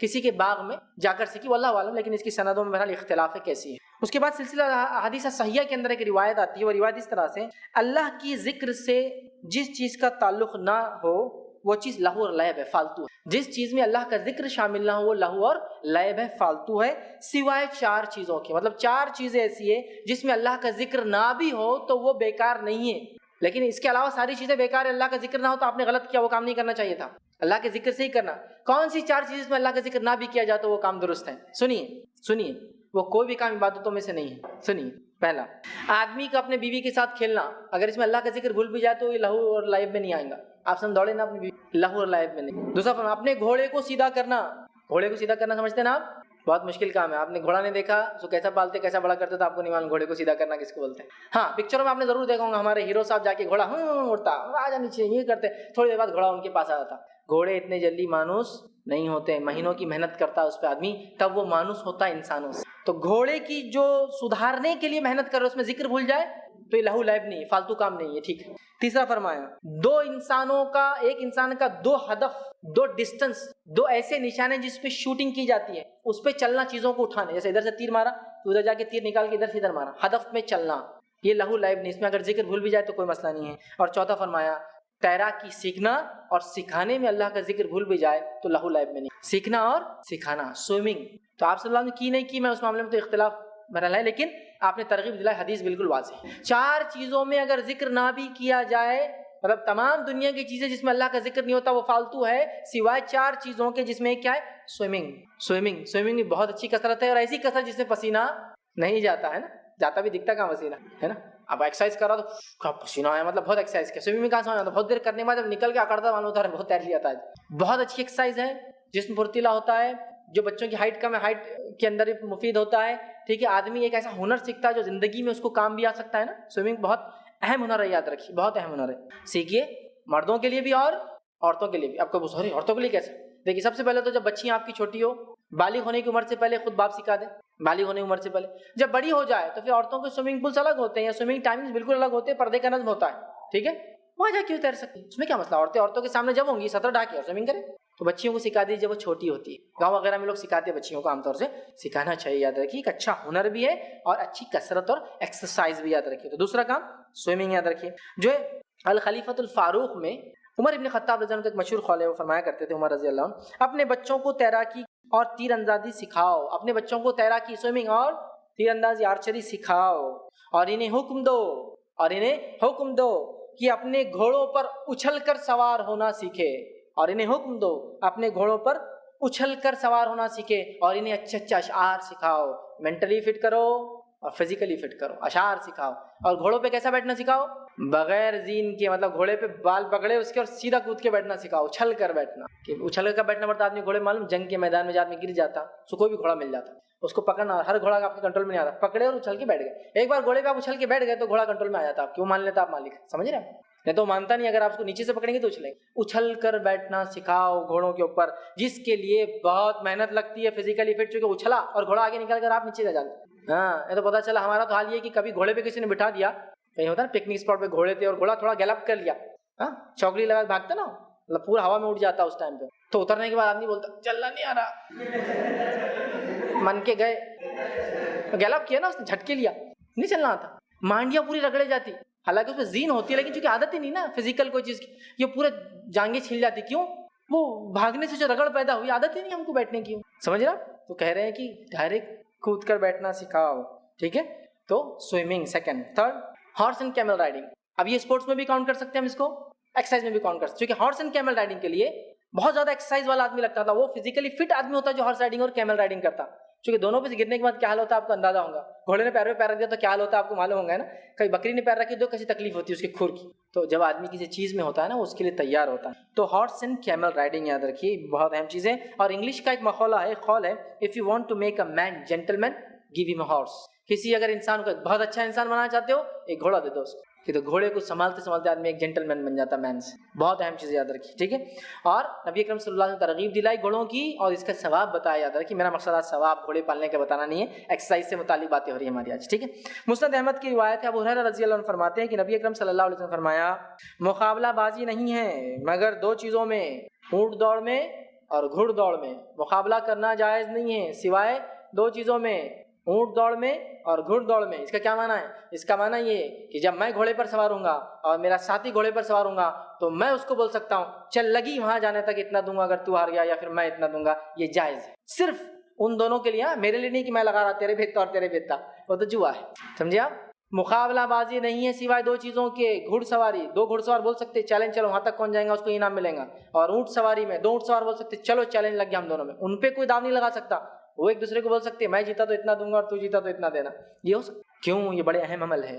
[SPEAKER 1] کسی کے باغ میں جا کر سیکھی، واللہ عالم، لیکن اس کی سندوں میں بہرحال اختلاف ہے کیسی ہے۔ اس کے بعد سلسلہ حدیث صحیحہ کے اندر ایک روایت آتی ہے، وہ روایت اس طرح سے، اللہ کی ذکر سے جس چیز کا تعلق نہ ہو وہ چیز لہو اور لعب ہے، فالتو ہے۔ جس چیز میں اللہ کا ذکر شامل نہ ہو وہ لہو اور لعب ہے، فالتو ہے، سوائے 4 چیزوں کے۔ مطلب 4 چیزیں ایسی ہیں جس میں اللہ کا ذکر نہ بھی ہو تو وہ بیکار نہیں ہے، لیکن اس کے علاوہ ساری چیزیں بیکار ہے، اللہ کا ذکر نہ ہو تو آپ نے غلط کیا، وہ کام نہیں کرنا چاہیے تھا، اللہ کے ذکر سے ہی کرنا۔ کون سی 4 چیزیں میں اللہ کا ذکر نہ بھی کیا جائے تو وہ کام درست ہے؟ سنیے، وہ کوئی بھی کام عبادتوں میں سے نہیں ہے۔ سنیے، پہلا، آدمی کا اپنے بیوی کے ساتھ کھیلنا، اگر اس میں اللہ کا ذکر بھول بھی جائے تو یہ لہو اور لعب میں نہیں آئے گا، آپ سم دوڑے نا اپنی بیوی، لہو اور لعب میں نہیں۔ دوسرا فرمان، اپنے گھوڑے کو سیدھا کرنا، گھوڑے کو سیدھا کرنا سمجھتے ہیں نا آپ؟ بہت مشکل کام ہے، آپ نے گھوڑا نہیں دیکھا تو کیسا پالتے کیسا بڑا کرتے تو آپ کو نہیں معلوم گھوڑے کو سیدھا کرنا کس کو بولتے ہیں۔ ہاں، پکچروں میں آپ نے ضرور دیکھا ہوگا، ہمارے ہیرو صاحب جا کے گھوڑا اڑتا، آ جا نیچے، یہ کرتے، تھوڑی دیر بعد گھوڑا ان کے پاس آ جاتا۔ گھوڑے اتنے جلدی مانوس نہیں ہوتے، مہینوں کی محنت کرتا ہے اس پہ آدمی، تب وہ مانوس ہوتا ہے انسانوں سے۔ تو گھوڑے کی جو سدھارنے کے لیے محنت کر رہے اس میں ذکر بھول جائے تو یہ لہو لعب نہیں ہے، فالتو کام نہیں ہے، ٹھیک ہے۔ تیسرا فرمایا، ایک انسان کا 2 ہدف، 2 ڈسٹنس، 2 ایسے نشانے جس پہ شوٹنگ کی جاتی ہے، اس پہ چلنا، چیزوں کو اٹھانے، جیسے ادھر سے تیر مارا تو ادھر جا کے تیر نکال کے ادھر سے ادھر مارا، ہدف میں چلنا، یہ لہو لعب نہیں، اس میں اگر ذکر بھول بھی جائے تو کوئی مسئلہ نہیں ہے۔ اور چوتھا فرمایا، تیراکی سیکھنا اور سکھانے میں اللہ کا ذکر بھول بھی جائے تو لہو لعب میں نہیں، سیکھنا اور سکھانا، سوئمنگ تو آپ صلی اللہ علیہ وسلم نے کی نہیں کی، میں اس معاملے میں تو اختلاف بہرحال ہے، لیکن آپ نے ترغیب دلائی، حدیث بالکل واضح ہے۔ 4 چیزوں میں اگر ذکر نہ بھی کیا جائے، مطلب تمام دنیا کی چیزیں جس میں اللہ کا ذکر نہیں ہوتا وہ فالتو ہے، سوائے 4 چیزوں کے، جس میں کیا ہے؟ سوئمنگ بھی بہت اچھی کثرت ہے، اور ایسی کثرت جس میں پسینہ نہیں جاتا ہے نا، جاتا بھی دکھتا کہاں پسینہ ہے نا، اب ایکسرسائز کر رہا تو پسینہ آیا، مطلب بہت ایکسرسائز کیا، سوئمنگ میں کہاں سمجھ آتا، بہت دیر کرنے کے بعد جب نکل کے اکڑتا معلوم ہوتا ہے بہت تیر لیا تھا، بہت اچھی ایکسرسائز ہے، جسم پھرتیلا ہوتا ہے، جو بچوں کی ہائٹ کم ہے ہائٹ کے اندر مفید ہوتا ہے، ٹھیک ہے۔ آدمی ایک ایسا ہنر سیکھتا ہے جو زندگی میں اس کو کام بھی آ سکتا ہے نا، سوئمنگ بہت اہم ہنر ہے، یاد رکھیے، بہت اہم ہنر ہے، سیکھیے، مردوں کے لیے بھی اور عورتوں کے لیے بھی۔ آپ کو سوری عورتوں کے لیے کیسے؟ دیکھیے، سب سے پہلے تو جب بچیاں آپ کی چھوٹی ہو، بالغ ہونے کی عمر سے پہلے خود باپ سکھا دیں، بالغ ہونے کی عمر سے پہلے۔ جب بڑی ہو جائے تو پھر عورتوں کے سوئمنگ پولس الگ ہوتے ہیں، یا سوئمنگ ٹائمنگ بالکل الگ ہوتے ہیں، پردے کا نظم ہوتا ہے، ٹھیک ہے، وہاں جا کیوں تیر سکتی، اس میں کیا مسئلہ؟ عورتوں کے سامنے جب ہوں گی 17 ڈھا کے اور سوئمنگ کریں، تو بچیوں کو سکھا دیجیے، وہ چھوٹی ہوتی ہے، گاؤں وغیرہ میں لوگ سکھاتے ہیں بچیوں کو، عام طور سے سکھانا چاہیے، یاد رکھیے، ایک اچھا ہنر بھی ہے اور اچھی کثرت اور ایکسرسائز بھی، یاد رکھیے۔ تو دوسرا کام سوئمنگ، یاد رکھیے۔ جو ہے الخلیفۃ الفاروق میں عمر ابن خطاب رضی اللہ عنہ کا ایک مشہور قول ہے، وہ فرمایا کرتے تھے عمر رضی اللہ عنہ، اپنے بچوں کو تیراکی اور تیر اندازی سکھاؤ، اپنے بچوں کو تیراکی، سوئمنگ اور تیر اندازی، آرچری سکھاؤ، اور انہیں حکم دو کہ اپنے گھوڑوں پر اچھل کر سوار ہونا سیکھے، اور انہیں حکم دو اپنے گھوڑوں پر اچھل کر سوار ہونا سیکھے، اور انہیں اچھے اچھے اشعار سکھاؤ، مینٹلی فٹ کرو اور فزیکلی فٹ کرو، اشعار سکھاؤ، اور گھوڑوں پہ کیسا بیٹھنا سکھاؤ؟ بغیر زین کے، مطلب گھوڑے پہ بال پکڑے اس کے اور سیدھا کود کے بیٹھنا سکھاؤ، اچھل کر بیٹھنا، کہ اچھل کر بیٹھنا پڑتا آدمی گھوڑے، معلوم جنگ کے میدان میں جب آدمی گر جاتا اس کو کوئی بھی گھوڑا مل جاتا، اس کو پکڑنا، ہر گھوڑا آپ کے کنٹرول میں نہیں آتا، پکڑے اور اچھل کے بیٹھ گئے، ایک بار گھوڑے پہ آپ اچھل کے بیٹھ گئے تو گھوڑا کنٹرول میں آ جاتا، آپ کیوں مان لیتا آپ مالک، سمجھ رہے ہیں؟ نہیں تو مانتا نہیں، اگر آپ اس کو نیچے سے پکڑیں گے تو اچھلیں گے۔ اچھل کر بیٹھنا سکھاؤ گھوڑوں کے اوپر، جس کے لیے بہت محنت لگتی ہے، فزیکلی فٹ، چونکہ اچھلا اور گھوڑا آگے نکل کر آپ نیچے رہ جاتے۔ ہاں، یہ تو پتا چلا، ہمارا تو حال یہ کہ کبھی گھوڑے پہ کسی نے بٹھا دیا، کہیں ہوتا ہے نا پکنک اسپاٹ پہ گھوڑے تھے اور گھوڑا تھوڑا گیلپ کر لیا، ہاں چوکلی لگا بھاگتا نا، مطلب پورا ہوا میں اٹھ جاتا اس ٹائم پہ، تو اترنے کے بعد آدمی بولتا چلنا نہیں آ رہا، من کے گئے، گیلپ کیا نا اس نے، جھٹکے لیا، نہیں چلنا آتا، مانڈیاں پوری رگڑے جاتی، حالانکہ اس میں زین ہوتی ہے، لیکن چونکہ عادت ہی نہیں نا فزیکل کوئی چیز کی، یہ پورے جانگیں چھل جاتی، کیوں؟ وہ بھاگنے سے جو رگڑ پیدا ہوئی، عادت ہی نہیں ہم کو بیٹھنے کی، سمجھ رہا؟ تو کہہ رہے ہیں کہ ڈائریکٹ کود کر بیٹھنا سکھاؤ، ٹھیک ہے۔ تو swimming second. Third, horse and camel riding, اب یہ اسپورٹس میں بھی کاؤنٹ کر سکتے ہیں ہم اس کو، ایکسرسائز میں بھی کاؤنٹ کر سکتے ہیں، کیونکہ ہارس اینڈ کیمل رائڈنگ کے لیے بہت زیادہ ایکسرسائز والا آدمی لگتا تھا، وہ فزیکلی فٹ آدمی ہوتا ہے جو ہارس رائڈنگ اور کیمل رائڈنگ کرتا، چونکہ دونوں پہ سے گرنے کے بعد کیا حال ہوتا ہے آپ کو اندازہ ہوگا، گھوڑے نے پیر پہ پیر رکھ دیا تو کیا حال ہوتا ہے آپ کو معلوم ہوگا نا، کہیں بکری نے پیر رکھی تو کیسی تکلیف ہوتی ہے اس کے کھر کی، تو جب آدمی کسی چیز میں ہوتا ہے نا اس کے لیے تیار ہوتا ہے، تو ہارس اینڈ کیمل رائڈنگ یاد رکھیے، بہت اہم چیز ہے۔ اور انگلش کا ایک مقولہ ہے، قول ہے، if you want to make a man gentle man give him a horse, کسی اگر انسان کو ایک بہت اچھا انسان بنانا چاہتے ہو ایک گھوڑا دے دو اس کو، کہ تو گھوڑے کو سنبھالتے سنبھالتے آدمی ایک جینٹل مین بن جاتا، مین سے، بہت اہم چیز یاد رکھیے، ٹھیک ہے۔ اور نبی اکرم صلی اللہ علیہ وسلم نے ترغیب دلائی گھوڑوں کی اور اس کا ثواب بتایا، یاد رکھیے، میرا مقصد آج ثواب گھوڑے پالنے کا بتانا نہیں ہے، ایکسرسائز سے متعلق باتیں ہو رہی ہیں ہماری آج، ٹھیک ہے۔ مسند احمد کی روایت ہے، ابو ہریرہ رضی اللہ عنہ فرماتے ہیں کہ نبی اکرم صلی اللہ علیہ وسلم نے فرمایا، مقابلہ بازی نہیں ہے مگر 2 چیزوں میں، اونٹ دوڑ میں اور گھڑ دوڑ میں مقابلہ کرنا جائز نہیں ہے سوائے دو چیزوں میں، اونٹ دوڑ میں اور گھڑ دوڑ میں۔ اس کا کیا معنی ہے؟ اس کا معنی یہ ہے کہ جب میں گھوڑے پر سوار ہوں گا اور میرا ساتھی گھوڑے پر سوار ہوں گا تو میں اس کو بول سکتا ہوں چل لگی وہاں جانے تک اتنا دوں گا اگر تو ہار گیا، یا پھر میں اتنا دوں گا، یہ جائز ہے صرف ان دونوں کے لیے، میرے لیے نہیں کہ میں لگا رہا تیرے بھیجتا اور تیرے بھیجتا، وہ تو جوا ہے، سمجھے آپ؟ مقابلہ بازی نہیں ہے سوائے دو چیزوں کے، گھڑ سواری، دو گھڑ سوار بول سکتے چیلنج چلو وہاں تک کون جائیں گا اس کو انعام ملے گا، اور اونٹ سواری میں دو اونٹ سوار بول سکتے چلو چیلنج لگ گیا ہم دونوں میں، ان پہ کوئی داو نہیں لگا سکتا، وہ ایک دوسرے کو بول سکتے میں جیتا تو اتنا دوں گا اور تو جیتا تو اتنا دینا، یہ ہو سکتا کیوں؟ یہ بڑے اہم عمل ہے،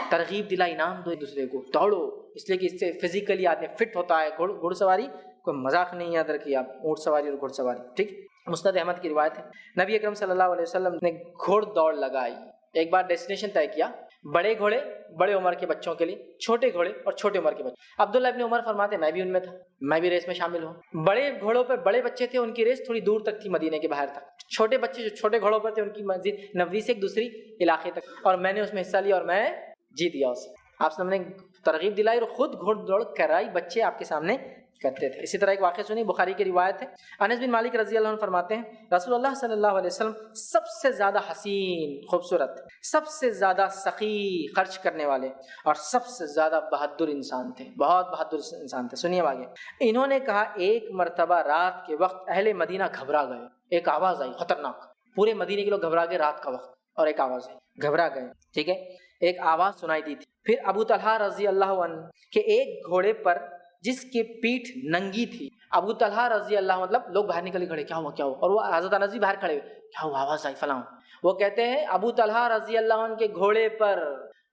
[SPEAKER 1] ترغیب دلا، انعام دو ایک دوسرے کو، دوڑو، اس لیے کہ اس سے فزیکلی آدمی فٹ ہوتا ہے۔ گھڑ سواری کوئی مذاق نہیں، یاد رکھیے آپ، اونٹ سواری اور گھڑ سواری، ٹھیک۔ مسند احمد کی روایت ہے، نبی اکرم صلی اللہ علیہ وسلم نے گھوڑ دوڑ لگائی، ایک بار ڈیسٹینیشن طے کیا، بڑے گھوڑے بڑے عمر کے بچوں کے لیے، چھوٹے گھوڑے اور چھوٹے عمر کے بچے۔ عبداللہ ابن عمر فرماتے میں بھی ان میں تھا، میں بھی ریس میں شامل ہوں۔ بڑے گھوڑوں پہ بڑے بچے تھے، ان کی ریس تھوڑی دور تک تھی، مدینے کے باہر تک۔ چھوٹے بچے جو چھوٹے گھوڑوں پر تھے ان کی مسجد نبوی سے ایک دوسری علاقے تک، اور میں نے اس میں حصہ لیا اور میں جیت گیا اسے۔ آپ سے ہم نے ترغیب دلائی اور خود گھوڑ دوڑ کرائی، بچے آپ کے سامنے کرتے تھے۔ اسی طرح ایک واقعہ سنی، بخاری کی روایت ہے، انس بن مالک رضی اللہ عنہ فرماتے ہیں رسول اللہ صلی اللہ علیہ وسلم سب سے زیادہ حسین، خوبصورت، سب سے زیادہ سخی، خرچ کرنے والے اور سب سے زیادہ بہادر انسان تھے، بہت بہادر انسان تھے۔ سنیے آگے، انہوں نے کہا ایک مرتبہ رات کے وقت اہل مدینہ گھبرا گئے، ایک آواز آئی خطرناک، پورے مدینے کے لوگ گھبرا گئے رات کا وقت، اور ایک آواز آئی، گھبرا گئے، ٹھیک ہے، ایک آواز سنائی دی تھی۔ پھر ابو طلحہ رضی اللہ عنہ کے ایک گھوڑے پر جس کی پیٹھ ننگی تھی، ابو طلحہ رضی اللہ، مطلب لوگ باہر نکل کھڑے، کیا ہوا کیا ہوا، اور وہ حضرت انس بھی باہر کھڑے ہوئے، کیا ہوا، آواز آئی فلاں۔ وہ کہتے ہیں ابو طلحہ رضی اللہ عنہ کے گھوڑے پر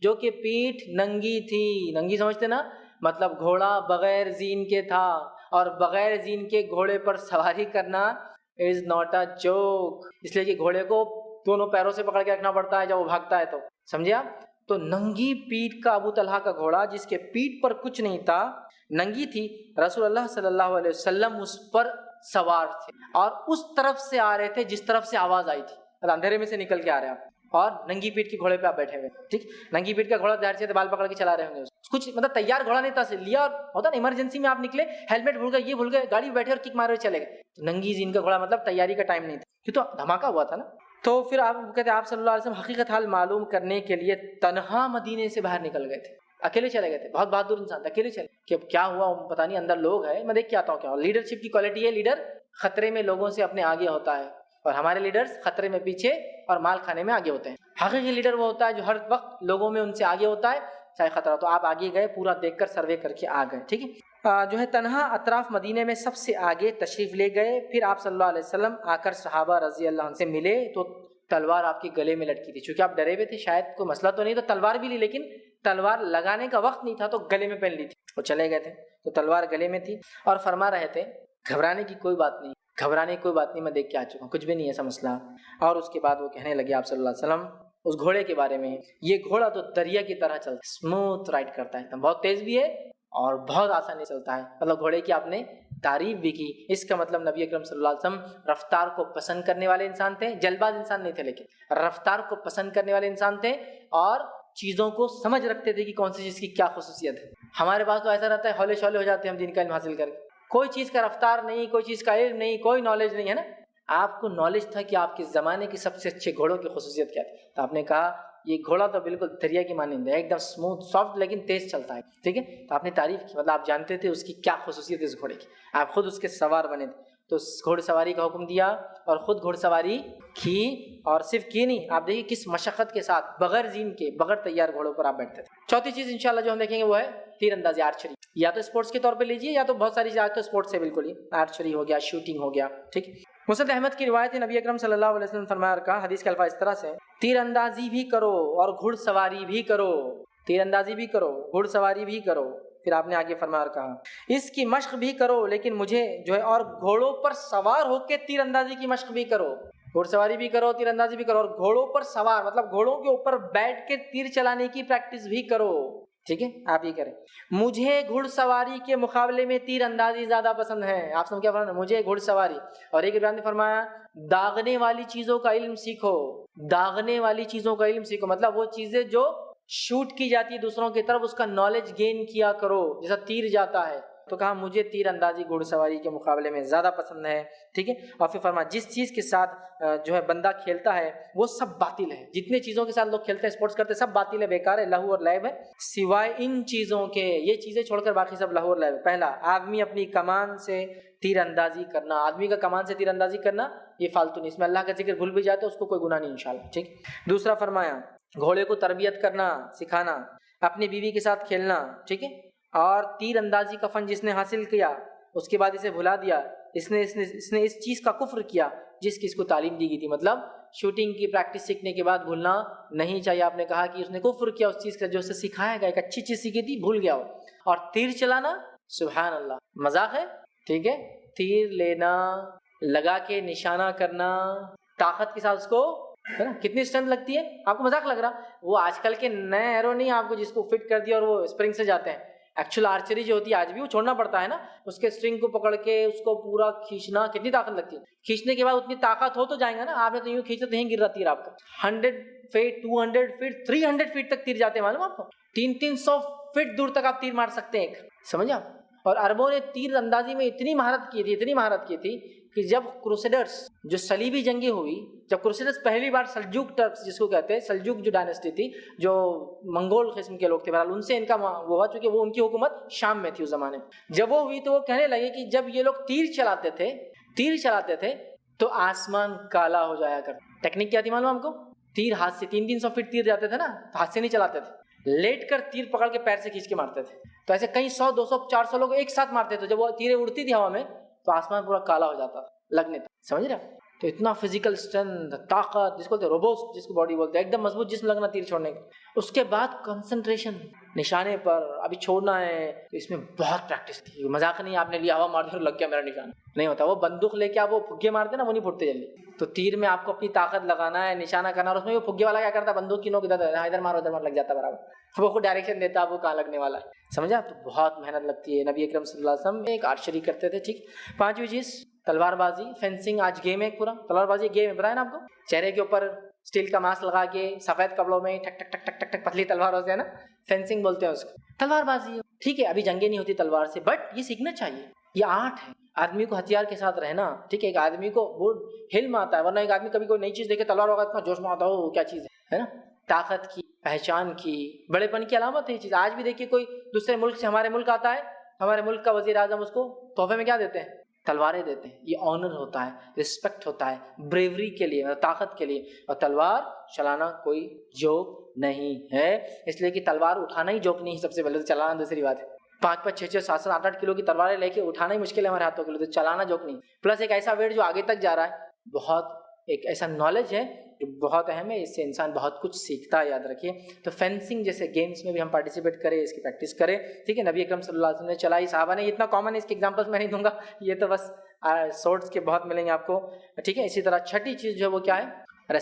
[SPEAKER 1] جو کہ پیٹھ ننگی تھی، ننگی سمجھتے نا، مطلب گھوڑا بغیر زین کے تھا، اور بغیر زین کے گھوڑے پر سواری کرنا از ناٹ اے جوک، اس لیے کہ گھوڑے کو دونوں پیروں سے پکڑ کے رکھنا پڑتا ہے جب وہ بھاگتا ہے تو، سمجھے آپ؟ تو ننگی پیٹھ کا ابو طلحہ کا گھوڑا جس کے پیٹھ پر کچھ نہیں تھا، ننگی تھی، رسول اللہ صلی اللہ علیہ وسلم اس پر سوار تھے اور اس طرف سے آ رہے تھے جس طرف سے آواز آئی تھی، مطلب اندھیرے میں سے نکل کے آ رہے ہیں آپ، اور ننگی پیٹھ کے گھوڑے پہ آپ بیٹھے ہوئے، ٹھیک۔ ننگی پیٹھ کا گھوڑا ظاہر سے بال پکڑ کے چلا رہے ہوں گے، کچھ مطلب تیار گھوڑا نہیں تھا، لیا اور ہوتا نا ایمرجنسی میں آپ نکلے، ہیلمٹ بھول گئے، یہ بھول گئے، گاڑی بیٹھے اور کک مارے چلے گئے، تو ننگی زین کا گھوڑا مطلب تیاری کا ٹائم نہیں تھا، یہ تو دھماکہ ہوا تھا نا۔ تو پھر آپ کہتے ہیں آپ صلی اللہ علیہ وسلم حقیقت حال معلوم کرنے کے لیے تنہا مدینے سے باہر نکل گئے تھے، اکیلے چلے گئے تھے، بہت بہادر انسان تھے، اکیلے چلے کہ اب کیا ہوا پتہ نہیں، اندر لوگ ہیں، میں دیکھ کے آتا ہوں کیا ہوا۔ لیڈرشپ کی کوالٹی ہے، لیڈر خطرے میں لوگوں سے اپنے آگے ہوتا ہے، اور ہمارے لیڈرز خطرے میں پیچھے اور مال کھانے میں آگے ہوتے ہیں۔ حقیقی لیڈر وہ ہوتا ہے جو ہر وقت لوگوں میں ان سے آگے ہوتا ہے چاہے خطرہ، تو آپ آگے گئے، پورا دیکھ کر سروے کر کے آ گئے، ٹھیک ہے۔ جو ہے تنہا اطراف مدینے میں سب سے آگے تشریف لے گئے، پھر آپ صلی اللہ علیہ وسلم آ کر صحابہ رضی اللہ عنہ سے ملے تو تلوار آپ کے گلے میں لٹکی تھی، چونکہ آپ ڈرے ہوئے تھے، شاید کوئی مسئلہ تو نہیں تو تلوار بھی لی، لیکن تلوار لگانے کا وقت نہیں تھا تو گلے میں پہن لی تھی، وہ چلے گئے تھے تو تلوار گلے میں تھی، اور فرما رہے تھے گھبرانے کی کوئی بات نہیں، گھبرانے کی کوئی بات نہیں، میں دیکھ کے آ چکا ہوں، کچھ بھی نہیں ایسا مسئلہ۔ اور اس کے بعد وہ کہنے لگے آپ صلی اللہ علیہ وسلم اس گھوڑے کے بارے میں، یہ گھوڑا تو دریا کی طرح چلتا ہے، اسموتھ رائڈ کرتا ہے، بہت تیز بھی ہے اور بہت آسانی سے چلتا ہے، مطلب گھوڑے کی آپ نے تعریف بھی کی، اس کا مطلب نبی اکرم صلی اللہ علیہ وسلم رفتار کو پسند کرنے والے انسان تھے، جلد باز انسان نہیں تھے، لیکن رفتار کو پسند کرنے والے انسان تھے، اور چیزوں کو سمجھ رکھتے تھے کہ کون سی چیز کی کیا خصوصیت ہے۔ ہمارے پاس تو ایسا رہتا ہے ہولے شولے ہو جاتے ہیں ہم دین کا علم حاصل کر کے، کوئی چیز کا رفتار نہیں، کوئی چیز کا علم نہیں، کوئی نالج نہیں ہے نا۔ آپ کو نالج تھا کہ آپ کے زمانے کی سب سے اچھے گھوڑوں کی خصوصیت کیا تھی، تو آپ نے کہا یہ گھوڑا تو بالکل دریا کی مانند ہے، ایک دم اسموتھ سافٹ لیکن تیز چلتا ہے، ٹھیک ہے۔ تو آپ نے تعریف کی، مطلب آپ جانتے تھے اس کی کیا خصوصیت ہے اس گھوڑے کی، آپ خود اس کے سوار بنے تھے، تو گھوڑ سواری کا حکم دیا اور خود گھوڑ سواری کی، اور صرف کی نہیں، آپ دیکھیے کس مشقت کے ساتھ، بغیر زین کے، بغیر تیار گھوڑوں پر آپ بیٹھتے تھے۔ چوتھی چیز انشاءاللہ جو ہم دیکھیں گے وہ ہے تیر اندازی، آرچری، یا تو اسپورٹس کے طور پہ لیجیے یا تو بہت ساری چیزیں تو اسپورٹس ہے، بالکل ہی آرچری ہو گیا، شوٹنگ ہو گیا، ٹھیک۔ مسند احمد کی روایت ہے، نبی اکرم صلی اللہ علیہ وسلم فرمایا کا حدیث کے الفاظ اس طرح سے، تیر اندازی بھی کرو اور گھڑ سواری بھی کرو، تیر اندازی بھی کرو، گھڑ سواری بھی کرو، پھر آپ نے آگے فرمایا کہا اس کی مشق بھی کرو، لیکن مجھے جو ہے اور گھوڑوں پر سوار ہو کے تیر اندازی کی مشق بھی کرو، گھڑ سواری بھی کرو، تیر اندازی بھی کرو، اور گھوڑوں پر سوار مطلب گھوڑوں کے اوپر بیٹھ کے تیر چلانے کی پریکٹس بھی کرو، ٹھیک ہے، آپ یہ کریں۔ مجھے گھڑ سواری کے مقابلے میں تیر اندازی زیادہ پسند ہے، آپ سب کیا فرمایا، مجھے گھڑ سواری، اور ایک بیان میں فرمایا داغنے والی چیزوں کا علم سیکھو، داغنے والی چیزوں کا علم سیکھو، مطلب وہ چیزیں جو شوٹ کی جاتی ہے دوسروں کی طرف، اس کا نالج گین کیا کرو، جیسا تیر جاتا ہے تو کہا مجھے تیر اندازی گھوڑ سواری کے مقابلے میں زیادہ پسند ہے، ٹھیک ہے. اور پھر فرمایا جس چیز کے ساتھ جو ہے بندہ کھیلتا ہے وہ سب باطل ہے. جتنے چیزوں کے ساتھ لوگ کھیلتے ہیں، اسپورٹس کرتے ہیں، سب باطل ہے، بیکار ہے، لہو اور لعب ہے، سوائے ان چیزوں کے. یہ چیزیں چھوڑ کر باقی سب لہو اور لعب ہے. پہلا، آدمی اپنی کمان سے تیر اندازی کرنا. آدمی کا کمان سے تیر اندازی کرنا یہ فالتو نہیں، اس میں اللہ کا ذکر بھول بھی جائے تو اس کو کوئی گناہ نہیں انشاءاللہ، ٹھیک. دوسرا فرمایا گھوڑے کو تربیت کرنا، سکھانا، اپنی بیوی کے ساتھ کھیلنا، ٹھیک ہے. اور تیر اندازی کا فن جس نے حاصل کیا اس کے بعد اسے بھلا دیا، اس نے اس چیز کا کفر کیا جس کی اس کو تعلیم دی گئی تھی. مطلب شوٹنگ کی پریکٹس سیکھنے کے بعد بھولنا نہیں چاہیے. آپ نے کہا کہ اس نے کفر کیا اس چیز کا جو اسے سکھایا گیا، ایک اچھی چیز سیکھی تھی بھول گیا ہو. اور تیر چلانا سبحان اللہ مذاق ہے، ٹھیک ہے. تیر لینا، لگا کے نشانہ کرنا، طاقت کے ساتھ اس کو ہے نا کتنی اسٹرینتھ لگتی ہے. آپ کو مذاق لگ رہا، وہ آج کل کے نئے ایرو نہیں آپ کو جس کو فٹ کر دیا اور وہ اسپرنگ سے جاتے ہیں. ایکچوئل آرچری جو ہوتی ہے آج بھی وہ چھوڑنا پڑتا ہے نا، اس کے اسٹرنگ کو پکڑ کے اس کو پورا کھینچنا، کتنی طاقت لگتی ہے. کھینچنے کے بعد اتنی طاقت ہو تو جائیں گا نا. آپ نے تو یوں کھینچا تو یہیں گر رہا تیر آپ کا. 100 فٹ 200 فٹ 300 فٹ تک تیر جاتے ہیں، معلوم آپ کو. 300 فٹ دور تک آپ تیر مار سکتے ہیں، سمجھا. اور عربوں نے تیر اندازی میں اتنی مہارت کی تھی کہ جب کروسیڈرز جو صلیبی جنگیں ہوئی، جب کروسیڈرز پہلی بار سلجوک ٹرکس جس کو کہتے ہیں، سلجوک جو ڈائنیسٹی تھی، جو منگول قسم کے لوگ تھے، بہرحال ان سے ان کا وہ ہوا، چونکہ وہ ان کی حکومت شام میں تھی اس زمانے. جب وہ ہوئی تو وہ کہنے لگے کہ جب یہ لوگ تیر چلاتے تھے تو آسمان کالا ہو جایا کرتا. ٹیکنیک کیا تھی معلوم ہم کو؟ تیر ہاتھ سے 300 فٹ تیر جاتے تھے نا، ہاتھ سے نہیں چلاتے تھے، لیٹ کر تیر پکڑ کے پیر سے کھینچ کے مارتے تھے. تو ایسے کئی 100 200 400 لوگ ایک ساتھ مارتے تھے. جب وہ تیریں اڑتی تھی ہوا میں تو آسمان پورا کالا ہو جاتا تھا لگنے تھا، سمجھ رہے. تو اتنا فزیکل اسٹرینتھ، طاقت، جس کو بولتے ہیں روبوسٹ، جس کو باڈی بولتے ہیں، ایک دم مضبوط جسم لگنا تیر چھوڑنے کا. اس کے بعد کنسنٹریشن نشانے پر، ابھی چھوڑنا ہے، اس میں بہت پریکٹس تھی. مذاق نہیں آپ نے لیا ہوا مار دیا لگ گیا میرا نشانہ، نہیں ہوتا. وہ بندوق لے کے آپ وہ پھگے مارتے نا وہ نہیں پھٹتے جلدی. تو تیر میں آپ کو اپنی طاقت لگانا ہے، نشانہ کرنا. اور اس میں وہ پھگے والا کیا کرتا ہے، بندوق کی نوک ادھر مارو ادھر مار، لگ جاتا برابر. وہ خود ڈائریکشن دیتا وہ کہاں لگنے والا ہے، سمجھا. تو بہت محنت لگتی ہے. نبی اکرم صلی اللہ علیہ وسلم ایک آرچری کرتے تھے، ٹھیک. پانچویں چیز تلوار بازی، فینسنگ. آج گیم ہے پورا تلوار بازی گیم ہے، بتایا نا آپ کو. چہرے کے اوپر اسٹیل کا ماسک لگا کے سفید کپڑوں میں ٹک ٹک ٹک ٹک ٹک ٹک پتلی تلوار ہوتی ہے نا، فینسنگ بولتے ہیں اس کو. تلوار بازی ٹھیک ہے، ابھی جنگیں نہیں ہوتی تلوار سے، بٹ یہ سیکھنا چاہیے. یہ آرٹ ہے آدمی کو ہتھیار کے ساتھ رہنا، ٹھیک ہے. ایک آدمی کو وہ حلم آتا ہے، ورنہ ایک آدمی کبھی کوئی نئی چیز دیکھے تلوار ہوگا اتنا جوش میں آتا ہو کیا چیز ہے نا. طاقت کی، پہچان کی، بڑے پن کی علامت ہے یہ چیز. آج بھی دیکھیے کوئی دوسرے ملک سے ہمارے ملک آتا ہے، ہمارے ملک کا وزیر اعظم اس کو تحفے میں کیا دیتے ہیں؟ تلواریں دیتے ہیں. یہ آنر ہوتا ہے، رسپیکٹ ہوتا ہے، بریوری کے لیے، طاقت کے لیے. اور تلوار چلانا کوئی جوک نہیں ہے، اس لیے کہ تلوار اٹھانا ہی جوک نہیں ہے. سب سے پہلے تو چلانا دوسری بات ہے. 5 6 7 8 کلو کی تلواریں لے کے اٹھانا ہی مشکل ہے ہمارے ہاتھوں کے لیے، تو چلانا جوک نہیں. پلس ایک ایسا ویٹ جو آگے تک جا رہا ہے، بہت ایک ایسا نالج ہے جو بہت اہم ہے. اس سے انسان بہت کچھ سیکھتا ہے، یاد رکھیے. تو فینسنگ جیسے گیمز میں بھی ہم پارٹیسپیٹ کریں، اس کی پریکٹس کریں، ٹھیک ہے. نبی اکرم صلی اللہ علیہ وسلم نے چلائی، صحابہ نے. اتنا کامن ہے، اس کے ایگزامپلس میں نہیں دوں گا، یہ تو بس سورٹس کے بہت ملیں گے آپ کو، ٹھیک ہے. اسی طرح چھٹی چیز جو ہے وہ کیا ہے؟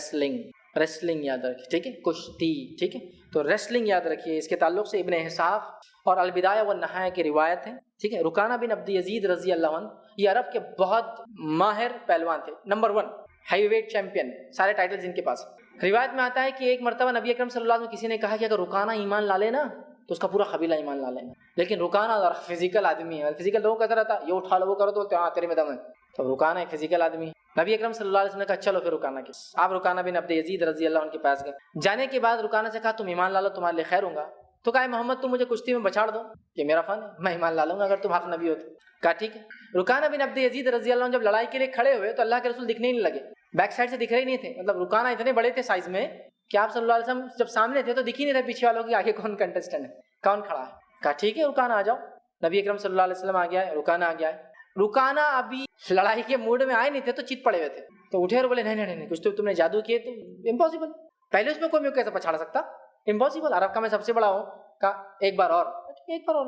[SPEAKER 1] ریسلنگ یاد رکھیے، ٹھیک ہے. کشتی، ٹھیک ہے. تو ریسلنگ یاد رکھیے. اس کے تعلق سے ابن احصاف اور البدایہ والنہایہ کی روایت ہے، ٹھیک ہے. رکانہ بن عبد یزید رضی اللہ عنہ یہ عرب کے بہت ماہر پہلوان تھے، نمبر 1 ہائی ویٹ چیمپئن، سارے ٹائٹلز ان کے پاس. روایت میں آتا ہے کہ ایک مرتبہ نبی اکرم صلی اللہ علیہ وسلم کسی نے کہا کہ اگر رکانہ ایمان لا لے نا تو اس کا پورا قبیلہ ایمان لا لینا. لیکن رکانہ ذرا فزیکل آدمی ہے. فزیکل لوگوں کا کیسا رہتا ہے، یہ اٹھا لو وہ کرو تو ہاں تیرے میں دم ہے. تو رکانہ ایک فزیکل آدمی ہے. نبی اکرم صلی اللہ علیہ وسلم نے کہا چلو پھر رکانہ کے. آپ رکانہ بن عبد یزید رضی اللہ عنہ کے پاس گئے. جانے کے بعد رکانہ سے کہا تم ایمان لا لو تمہارے لیے خیر ہوں گا. تو کہا محمد تم مجھے کشتی میں بچھاڑ دو، یہ میرا فن ہے، میں ایمان لا لوں گا اگر تم حق نبی ہو تو. کہا ٹھیک ہے. رکانہ بن عبد یزید رضی اللہ عنہ جب لڑائی کے لیے کھڑے ہوئے تو اللہ کے رسول دکھنے ہی نہیں لگے، بیک سائڈ سے دکھ رہے ہی نہیں تھے. مطلب رکانہ اتنے بڑے تھے سائز میں کہ آپ صلی اللہ علیہ وسلم جب سامنے تھے تو دکھ ہی نہیں رہے پیچھے والوں کی آگے کون کنٹسٹنٹ ہے، کون کھڑا ہے. کہا ٹھیک ہے رکانہ آ جاؤ. نبی اکرم صلی اللہ علیہ وسلم آ گیا ہے، رکانہ آ گیا ہے. رکانہ ابھی لڑائی کے موڈ میں آئے نہیں تھے تو چت پڑے ہوئے تھے. تو اٹھے اور بولے نہیں کچھ تو تم نے جادو کیے تو امپاسبل، پہلے اس میں کوئی کیسے پچھاڑ سکتا، امپاسبل، عرب کا میں سب سے بڑا ہوں. کہا ایک بار اور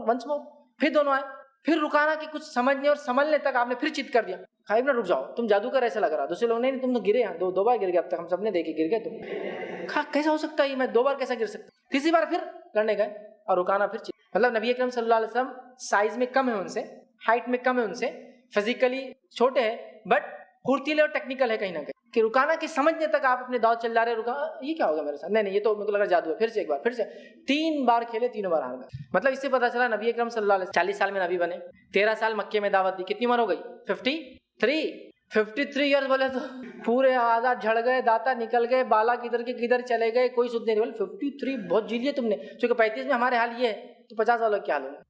[SPEAKER 1] ونس مور. پھر دونوں آئے. پھر رکانہ کی کچھ سمجھنے اور سنبھلنے تک آپ نے پھر چت کر دیا. کہا ابن رک جاؤ تم جادوگر ایسا لگ رہا. دوسرے لوگ نہیں تم تو گرے ہیں، دو بار گر گئے اب تک، ہم سب نے دیکھے گر گئے تم. کہا کیسا ہو سکتا ہے، میں 2 بار کیسا گر سکتا. تیسری بار پھر لڑنے گئے اور رکانہ پھر چت. مطلب نبی اکرم صلی اللہ علیہ وسلم سائز میں کم ہے ان سے، ہائٹ میں کم ہے ان سے، فزیکلی چھوٹے ہیں، بٹ پھرتیلے اور ٹیکنیکل ہے کہیں نہ کہیں. کہ رکانا کہ سمجھنے تک آپ اپنے داؤ چل جا رہے رکا یہ کیا ہوگا میرے ساتھ, نہیں یہ تو میرے کو لگا جادو ہے, پھر سے ایک بار, پھر سے 3 بار کھیلے, 3 بار ہار گئے. مطلب اس سے پتا چلا نبی اکرم صلی اللہ علیہ وسلم 40 سال میں نبی بنے, 13 سال مکے میں دعوت دی, کتنی عمر ہو گئی 53 ایئرز بولے تو پورے آزاد جھڑ گئے, داتا نکل گئے, بالا کدھر کے کدھر چلے گئے, کوئی سود نہیں بولے 53 بہت جی لیے تم نے, چونکہ 35 میں ہمارے حال یہ ہے تو 50 والوں کیا حال ہوگا,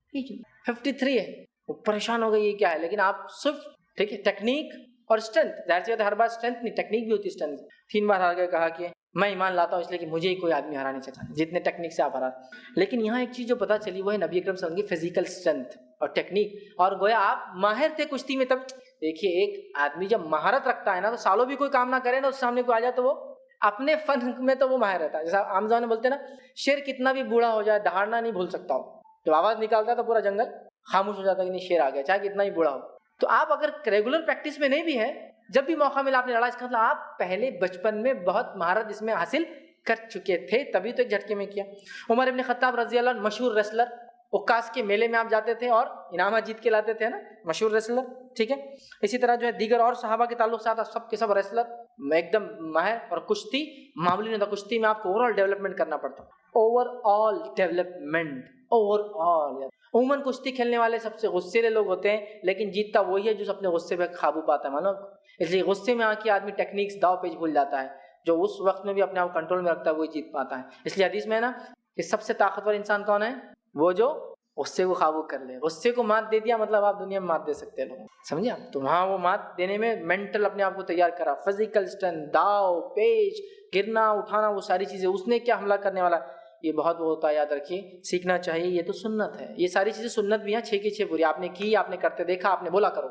[SPEAKER 1] 53 ہے, وہ پریشان ہو گئی یہ کیا ہے. لیکن آپ صرف ٹھیک ہے ٹیکنیک اور اسٹرینتھ, ظاہر سی بات ہے ہر بار اسٹرینتھ نہیں ٹیکنیک بھی ہوتی ہے. اسٹرینتھ 3 بار ہار گئے, کہا کہ میں ایمان لاتا ہوں اس لیے کہ مجھے ہی کوئی آدمی ہرا نہیں سکتا جتنے ٹیکنیک سے آپ ہرا. لیکن یہاں ایک چیز جو پتہ چلی وہ ہے نبی اکرم صلی اللہ علیہ وسلم کی فزیکل اسٹرینتھ اور ٹیکنیک, اور گویا آپ ماہر تھے کشتی میں. تب دیکھیے ایک آدمی جب مہارت رکھتا ہے نا تو سالوں بھی کوئی کام نہ کرے نا, اس سامنے کوئی آ جائے تو وہ اپنے فن میں تو وہ ماہر رہتا ہے. جیسا عام زبان میں بولتے ہیں نا, شیر کتنا بھی بوڑھا ہو جائے دہاڑنا نہیں بھول سکتا ہو, جب آواز نکالتا ہے تو پورا جنگل خاموش ہو جاتا ہے کہ نہیں شیر آ گیا, چاہے کتنا ہی بوڑھا ہو. تو آپ اگر ریگولر پریکٹس میں نہیں بھی ہے, جب بھی موقع ملا آپ نے لڑا, اس کا مطلب آپ پہلے بچپن میں بہت مہارت اس میں حاصل کر چکے تھے, تبھی تو ایک جھٹکے میں کیا. عمر ابن خطاب رضی اللہ عنہ مشہور ریسلر, عکاس کے میلے میں آپ جاتے تھے اور انعامات جیت کے لاتے تھے نا, مشہور ریسلر, ٹھیک ہے. اسی طرح جو ہے دیگر اور صحابہ کے تعلق سے آتا, سب کے سب ریسلر ایک دم ماہر, اور کشتی معمولی نہیں تھا, کشتی میں آپ کو اوور آل ڈیولپمنٹ کرنا پڑتا, over all development, over all. عموماً کشتی کھیلنے والے سب سے غصے لوگ ہوتے ہیں, لیکن جیتتا وہی ہے جو اپنے غصے پہ قابو پاتا ہے, مانو. اس لیے غصے میں آ کے آدمی ٹیکنیکس داؤ پیچ بھول جاتا ہے, جو اس وقت میں بھی اپنے آپ کنٹرول میں رکھتا ہے وہی جیت پاتا ہے. اس لیے حدیث میں ہے نا کہ سب سے طاقتور انسان کون ہے, وہ جو غصے کو قابو کر لے. غصے کو مات دے دیا مطلب آپ دنیا میں مات دے سکتے ہیں, سمجھے آپ. تو وہاں وہ مات دینے میں مینٹل اپنے آپ کو تیار کرا, فزیکل اسٹرینتھ, داؤ پیچ, گرنا اٹھانا, وہ ساری چیزیں. اس نے کیا حملہ کرنے والا, یہ بہت وہ ہوتا ہے, یاد رکھیے, سیکھنا چاہیے. یہ تو سنت ہے, یہ ساری چیزیں سنت بھی ہیں, 6 کی 6 پوری. آپ نے کی, آپ نے کرتے دیکھا, آپ نے بولا کرو.